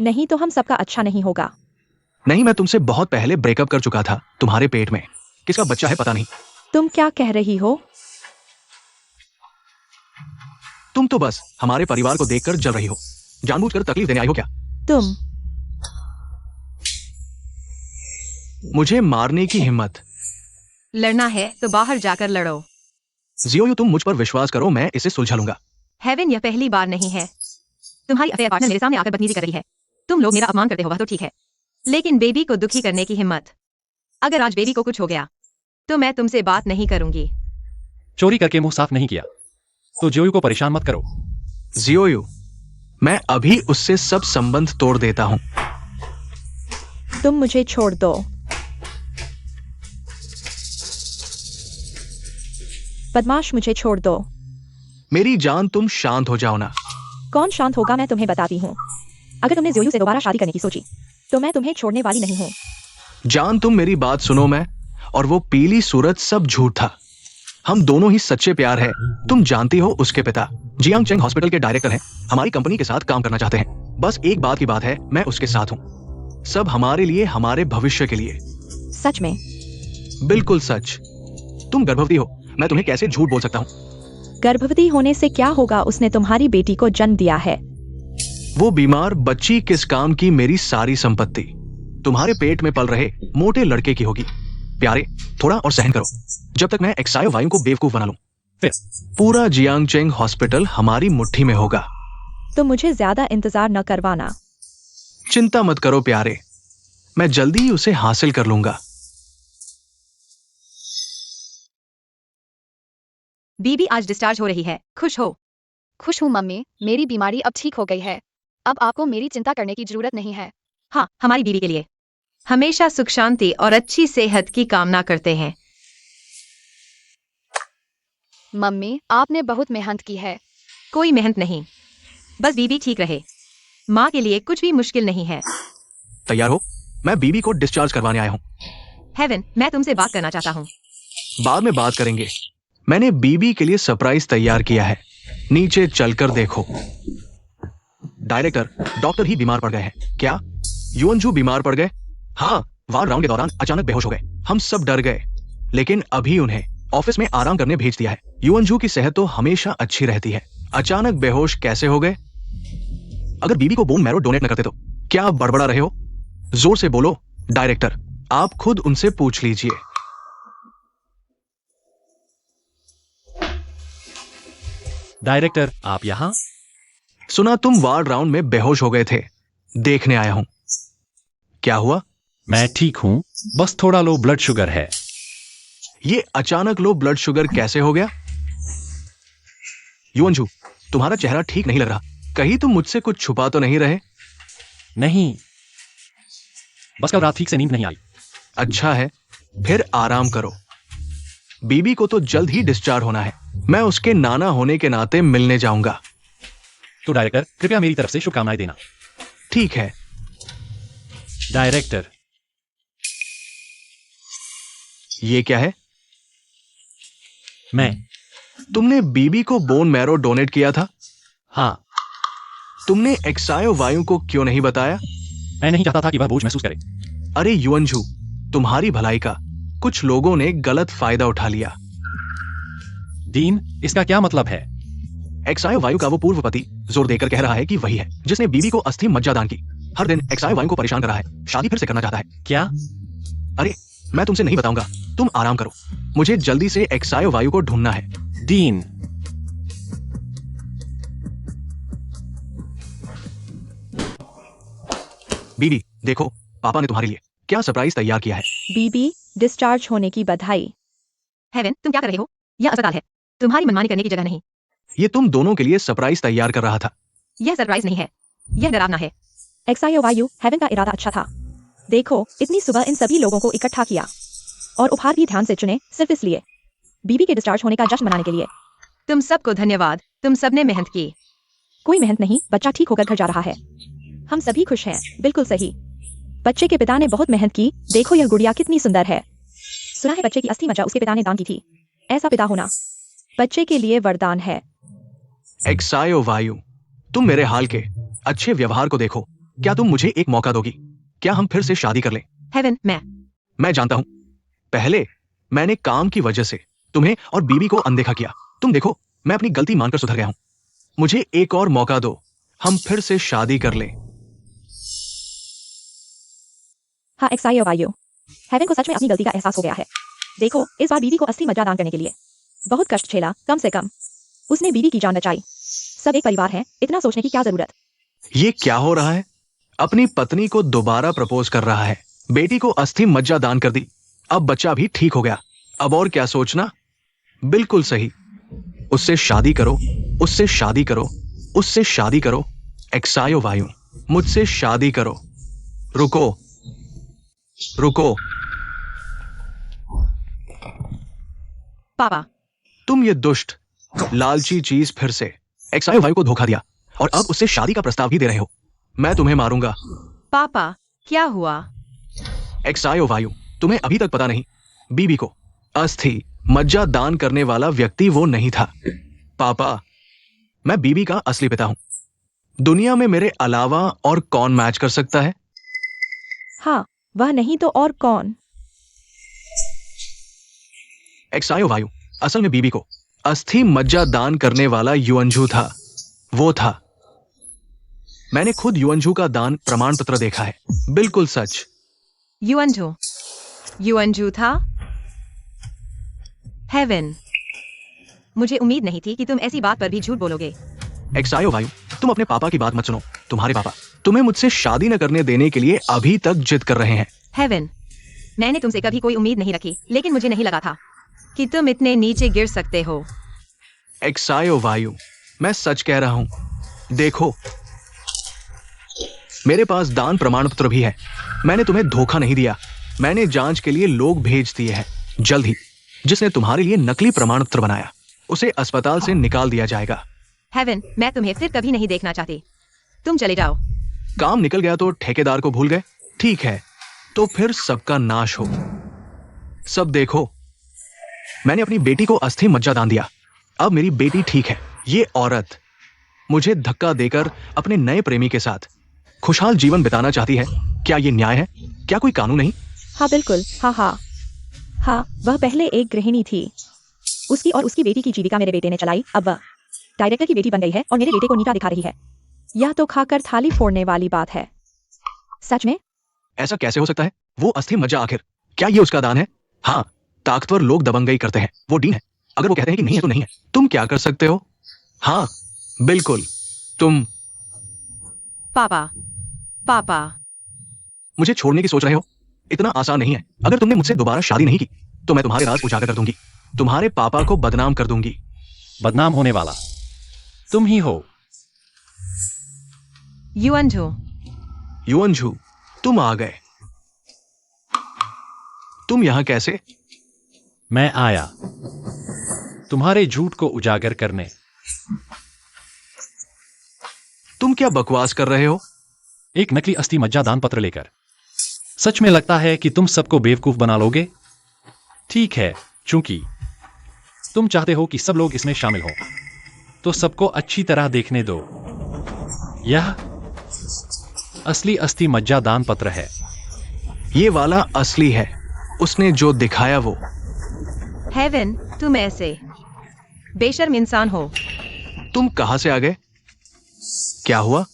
नहीं तो हम सबका अच्छा नहीं होगा। नहीं, मैं तुमसे बहुत पहले ब्रेकअप कर चुका था। तुम्हारे पेट में किसका बच्चा है पता नहीं। तुम क्या कह रही हो? तुम तो बस हमारे परिवार को देखकर जल रही हो। जानबूझकर तकलीफ देने आई हो क्या? तुम मुझे मारने की हिम्मत। लड़ना है तो बाहर जाकर लड़ो। जियोयू, तुम मुझ पर विश्वास करो, मैं इसे सुलझा लूंगा। हेवन, यह पहली बार नहीं है। तुम्हारी अफेयर पार्टनर मेरे सामने आकर बदतमीजी कर रही है। तुम लोग मेरा अपमान करते हो वह तो ठीक है, लेकिन बेबी को दुखी करने की हिम्मत। अगर आज बेबी को कुछ हो गया तो मैं तुमसे बात नहीं करूंगी। चोरी करके मुंह साफ नहीं किया तो जियोयू को परेशान मत करो। जियोयू, मैं अभी उससे सब संबंध तोड़ देता हूं। तुम मुझे छोड़ दो। बदमाश, मुझे छोड़ दो। मेरी जान, तुम शांत हो जाओ ना। कौन शांत होगा, मैं तुम्हें बताती हूँ। अगर तुमने जियोयू से दोबारा शादी करने की सोची तो मैं तुम्हें छोड़ने वाली नहीं हूँ। जान, तुम मेरी बात सुनो। मैं और वो पीली सूरत सब झूठ था। हम दोनों ही सच्चे प्यार है। तुम जानती हो उसके पिता जियांग चेंग हॉस्पिटल के डायरेक्टर हैं। हमारी कंपनी के साथ काम करना चाहते हैं। बस एक बात की बात है, मैं उसके साथ हूँ। सब हमारे लिए, हमारे भविष्य के लिए। सच में? बिल्कुल सच। तुम गर्भवती हो, मैं तुम्हें कैसे झूठ बोल सकता हूँ? गर्भवती होने से क्या होगा? उसने तुम्हारी बेटी को जन्म दिया है। वो बीमार बच्ची किस काम की? मेरी सारी संपत्ति तुम्हारे पेट में पल रहे मोटे लड़के की होगी। प्यारे, थोड़ा और सहन करो जब तक मैं एक्सायो वायु को बेवकूफ बना लूं। फिर पूरा जियांग चेंग हॉस्पिटल हमारी मुट्ठी में होगा। तो मुझे ज्यादा इंतजार न करवाना। चिंता मत करो प्यारे, मैं जल्दी ही उसे हासिल कर लूंगा। बीबी आज डिस्चार्ज हो रही है, खुश हो? खुश हूँ मम्मी, मेरी बीमारी अब ठीक हो गई है। अब आपको मेरी चिंता करने की जरूरत नहीं है। हाँ, हमारी बीबी के लिए हमेशा सुख शांति और अच्छी सेहत की कामना करते हैं। मम्मी, आपने बहुत मेहनत की है। कोई मेहनत नहीं, बस बीबी ठीक रहे। माँ के लिए कुछ भी मुश्किल नहीं है। तैयार हो? मैं बीबी को डिस्चार्ज करवाने आया हूँ। हेवन, मैं तुमसे बात करना चाहता हूँ। बाद में बात करेंगे। मैंने बीबी के लिए सरप्राइज तैयार किया है, नीचे चलकर देखो। डायरेक्टर, डॉक्टर ही बीमार पड़ गए हैं क्या? युअनजू बीमार पड़ गए? हाँ, वार राउंड के दौरान अचानक बेहोश हो गए। हम सब डर गए, लेकिन अभी उन्हें ऑफिस में आराम करने भेज दिया है। युअनजू की सेहत तो हमेशा अच्छी रहती है। अचानक बेहोश कैसे हो गए? अगर बीबी को बोन मैरो डोनेट न करते तो? क्या बड़बड़ा रहे हो? जोर से बोलो। डायरेक्टर, आप खुद उनसे पूछ लीजिए। डायरेक्टर, आप यहाँ? सुना तुम वार्ड राउंड में बेहोश हो गए थे, देखने आया हूं। क्या हुआ? मैं ठीक हूँ, बस थोड़ा लो ब्लड शुगर है। ये अचानक लो ब्लड शुगर कैसे हो गया? युअनजू, तुम्हारा चेहरा ठीक नहीं लग रहा। कहीं तुम मुझसे कुछ छुपा तो नहीं रहे? नहीं, बस कल रात ठीक से नींद नहीं आई। अच्छा है, फिर आराम करो। बीबी को तो जल्द ही डिस्चार्ज होना है। मैं उसके नाना होने के नाते मिलने जाऊंगा। तो डायरेक्टर, कृपया मेरी तरफ से शुभकामनाएं देना। ठीक है। डायरेक्टर, ये क्या है? तुमने बीबी को बोन मैरो डोनेट किया था? हाँ। तुमने एक्सायो वायु को क्यों नहीं बताया? मैं नहीं चाहता था कि वह बोझ महसूस करे। अरे युअनजू, तुम्हारी भलाई का कुछ लोगों ने गलत फायदा उठा लिया। डीन, इसका क्या मतलब है? एक्सायो वायु का वो पूर्व पति जोर देकर कह रहा है कि वही है जिसने बीबी को अस्थि मज्जा दान की। हर दिन एक्सायो वायु को परेशान कर रहा है, शादी फिर से करना चाहता है। क्या? अरे, मैं तुमसे नहीं बताऊंगा, तुम आराम करो। मुझे जल्दी से एक्सायो वायु को ढूंढना है। डीन, बीबी, देखो, पापा ने तुम्हारे लिए क्या सरप्राइज तैयार किया है। बीबी, डिस्चार्ज होने की बधाई। हेवन, तुम क्या कर रहे हो? यह अस्पताल है, तुम्हारी मनमानी करने की जगह नहीं। ये तुम दोनों के लिए सरप्राइज तैयार कर रहा था। यह सरप्राइज नहीं है, यह डरावना है। एक्सायो वायु, हेवन का इरादा अच्छा था। देखो, इतनी सुबह इन सभी लोगों को इकट्ठा किया और उपहार भी ध्यान से चुने, सिर्फ इसलिए बीबी के डिस्चार्ज होने का जश्न मनाने के लिए। तुम सबको धन्यवाद, तुम सबने मेहनत की। कोई मेहनत नहीं, बच्चा ठीक होकर घर जा रहा है। हम सभी खुश हैं। बिल्कुल सही, बच्चे के पिता ने बहुत मेहनत की। देखो यह गुड़िया कितनी सुंदर है। सुना है बच्चे की अस्थि मज्जा उसके पिता ने दान की थी। ऐसा पिता होना बच्चे के लिए वरदान है। एक्सायो वायु, तुम मेरे हाल के अच्छे व्यवहार को देखो। क्या तुम मुझे एक मौका दोगी? क्या हम फिर से शादी कर लें? हेवन, मैं जानता हूं, पहले मैंने काम की वजह से तुम्हें और बीबी को अनदेखा किया। तुम देखो, मैं अपनी गलती मानकर सुधर गया हूं। मुझे एक और मौका दो, हम फिर से शादी कर लें। हाँ एक्सायो वायु, हेवन को सच में अपनी गलती का एहसास हो गया है। देखो, इस बार बीवी को अस्थि मज्जा दान करने के लिए बहुत कष्ट झेला, कम से कम उसने बीवी की जान बचाई। सब एक परिवार है, इतना सोचने की क्या जरूरत। ये क्या हो रहा है? अपनी पत्नी को दोबारा प्रपोज कर रहा है, बेटी को अस्थि मज्जा दान कर दी, अब बच्चा भी ठीक हो गया। अब और क्या सोचना? बिल्कुल सही, उससे शादी करो, उससे शादी करो, उससे शादी करो। एक्सायो वायु, मुझसे शादी करो। रुको, रुको। पापा। तुम ये दुष्ट लालची चीज फिर से एक्सायो वायु को धोखा दिया और अब उससे शादी का प्रस्ताव भी दे रहे हो। मैं तुम्हें मारूंगा। पापा, क्या हुआ? एक्सायो वायु, तुम्हें अभी तक पता नहीं, बीबी को अस्थि मज्जा दान करने वाला व्यक्ति वो नहीं था। पापा, मैं बीबी का असली पिता हूं। दुनिया में मेरे अलावा और कौन मैच कर सकता है? हाँ, वह नहीं तो और कौन। एक्सायो वायु, असल में बीबी को अस्थि मज्जा दान करने वाला युअंझू था। वो था। मैंने खुद युअंझू का दान प्रमाण पत्र देखा है, बिल्कुल सच। युअंझू था? हेवन, मुझे उम्मीद नहीं थी कि तुम ऐसी बात पर भी झूठ बोलोगे। एक्सायो वायु, तुम अपने पापा की बात मत सुनो। तुम्हारे पापा तुम्हें मुझसे शादी न करने देने के लिए अभी तक जिद कर रहे हैं। हेवन, मैंने तुमसे कभी कोई उम्मीद नहीं रखी, लेकिन मुझे नहीं लगा था कि तुम इतने नीचे गिर सकते हो। एक्सायो वायु, मैं सच कह रहा हूं। देखो, मेरे पास दान प्रमाण पत्र भी है। मैंने तुम्हें धोखा नहीं दिया। मैंने जांच के लिए लोग भेज दिए हैं। जल्द ही जिसने तुम्हारे लिए नकली प्रमाण पत्र बनाया, उसे अस्पताल से निकाल दिया जाएगा। हेवन, मैं तुम्हें फिर कभी नहीं देखना चाहती। तुम चले जाओ। काम निकल गया तो ठेकेदार को भूल गए? ठीक है, तो फिर सबका नाश हो। सब देखो, मैंने अपनी बेटी को अस्थि मज्जा दान दिया। अब मेरी बेटी ठीक है। ये औरत मुझे धक्का देकर अपने नए प्रेमी के साथ खुशहाल जीवन बिताना चाहती है। क्या ये न्याय है? क्या कोई कानून नहीं? हाँ बिल्कुल, हाँ, वह पहले एक गृहिणी थी। उसकी और उसकी बेटी की जीविका मेरे बेटे ने चलाई। अब वह डायरेक्टर की बेटी बन गई है और मेरे बेटे को नीचा दिखा रही है। यह तो खाकर थाली फोड़ने वाली बात है। सच में? ऐसा कैसे हो सकता है? वो अस्थि मज्जा आखिर क्या ये उसका दान है? हाँ, ताकतवर लोग दबंगई करते हैं। वो डीन है। अगर वो कहते हैं कि नहीं है तो नहीं है। तुम क्या कर सकते हो? हाँ, बिल्कुल, तुम। पापा, मुझे छोड़ने की सोच रहे हो? इतना आसान नहीं है। अगर तुमने मुझसे दोबारा शादी नहीं की तो मैं तुम्हारे राज उजागर कर दूंगी। तुम्हारे पापा को बदनाम कर दूंगी। बदनाम होने वाला तुम ही हो। युअंझू, तुम आ गए। तुम यहां कैसे? मैं आया तुम्हारे झूठ को उजागर करने। तुम क्या बकवास कर रहे हो? एक नकली अस्थि मज्जा दान पत्र लेकर। सच में लगता है कि तुम सबको बेवकूफ बना लोगे? ठीक है, चूंकि तुम चाहते हो कि सब लोग इसमें शामिल हो, तो सबको अच्छी तरह देखने दो। यह असली अस्थि मज्जा दान पत्र है। ये वाला असली है। उसने जो दिखाया वो। हेवन, तुम ऐसे बेशर्म इंसान हो। तुम कहां से आ गए? क्या हुआ?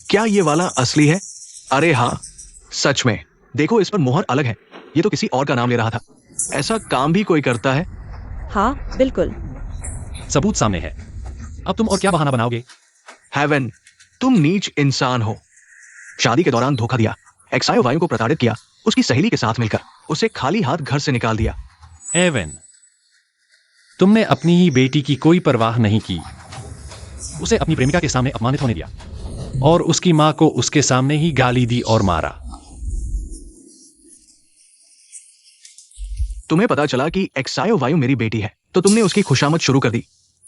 क्या ये वाला असली है? अरे हाँ, सच में। देखो, इस पर मोहर अलग है। ये तो किसी और का नाम ले रहा था। ऐसा काम भी कोई करता है? हाँ बिल्कुल। सबूत सामने है। अब तुम और क्या बहाना बनाओगे? हेवन, तुम नीच इंसान हो। शादी के दौरान धोखा दिया, एक्सायो वायु को प्रताड़ित किया, उसकी सहेली के साथ मिलकर उसे खाली हाथ घर से निकाल दिया। एवन, तुमने अपनी ही बेटी की कोई परवाह नहीं की। उसे अपनी प्रेमिका के सामने अपमानित होने दिया और उसकी मां को उसके सामने ही गाली दी और मारा। तुम्हें पता चला कि एक्सायो वायु मेरी बेटी है, तो तुमने उसकी खुशामद शुरू कर दी।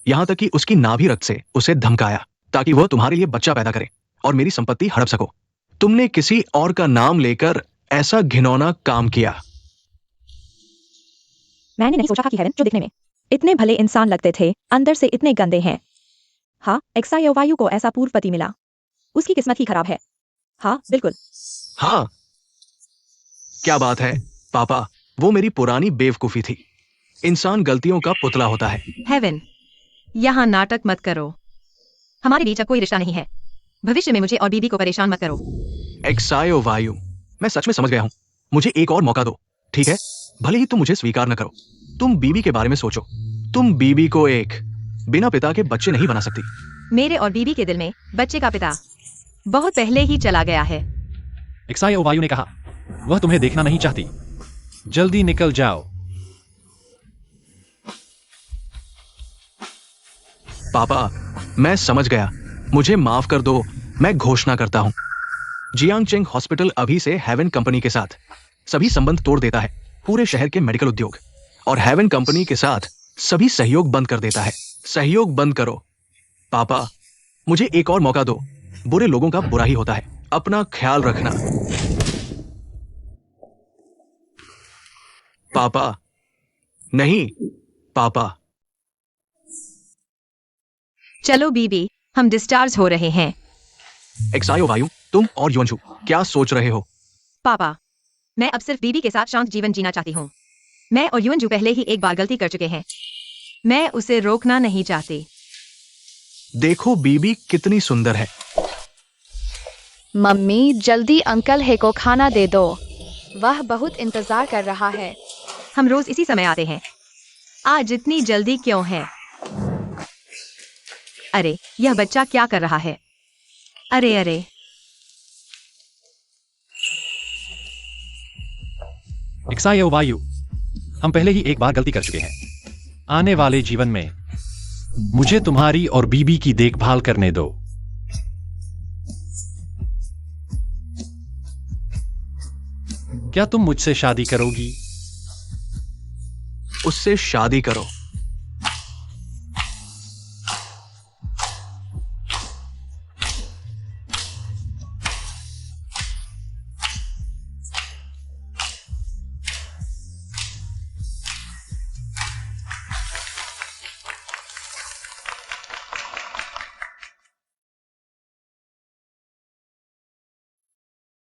यहां तक कि उसकी नाभि रक्त से उसे धमकाया ताकि वह तुम्हारे लिए बच्चा पैदा करे और मेरी संपत्ति हड़प सको। तुमने किसी और का नाम लेकर ऐसा घिनौना काम किया। मैंने नहीं सोचा था कि हेवन, जो दिखने में इतने भले इंसान लगते थे, अंदर से इतने गंदे हैं। हाँ, एक्सायोवायु को ऐसा पूर्व पति मिला। उसकी किस्मत ही खराब है। हाँ, बिल्कुल। हाँ, क्या बात है पापा, वो मेरी पुरानी बेवकूफी थी। इंसान गलतियों का पुतला होता है। हेवन, यहाँ नाटक मत करो। हमारे बीच अब कोई रिश्ता नहीं है। भविष्य में मुझे और बीबी को परेशान मत करो। एक्सायो वायु, मैं सच में समझ गया हूँ। मुझे एक और मौका दो, ठीक है? भले ही तुम मुझे स्वीकार न करो। तुम बीबी के बारे में सोचो। तुम बीबी को एक बिना पिता के बच्चे नहीं बना सकती। मेरे और बीबी के दिल में बच्चे का पिता बहुत पहले ही चला गया है। एक्सायोवायु ने कहा, वह तुम्हें देखना नहीं चाहती। जल्दी निकल जाओ। पापा, मैं समझ गया। मुझे माफ कर दो। मैं घोषणा करता हूँ, जियांगचेंग हॉस्पिटल अभी से हेवन कंपनी के साथ सभी संबंध तोड़ देता है। पूरे शहर के मेडिकल उद्योग और हेवन कंपनी के साथ सभी सहयोग बंद कर देता है। सहयोग बंद करो। पापा, मुझे एक और मौका दो। बुरे लोगों का बुरा ही होता है। अपना ख्याल रखना। पापा, नहीं पापा। चलो बीबी, हम डिस्चार्ज हो रहे हैं। एक्सायो वायु, तुम और योंजू क्या सोच रहे हो? पापा, मैं अब सिर्फ बीबी के साथ शांत जीवन जीना चाहती हूँ। मैं और युनजू पहले ही एक बार गलती कर चुके हैं। मैं उसे रोकना नहीं चाहती। देखो बीबी कितनी सुंदर है। मम्मी, जल्दी अंकल हे को खाना दे दो। वह बहुत इंतजार कर रहा है। हम रोज इसी समय आते हैं। आज इतनी जल्दी क्यों है? अरे, यह बच्चा क्या कर रहा है? अरे अरे, एक्सायोवायु, हम पहले ही एक बार गलती कर चुके हैं। आने वाले जीवन में मुझे तुम्हारी और बीबी की देखभाल करने दो। क्या तुम मुझसे शादी करोगी? उससे शादी करो।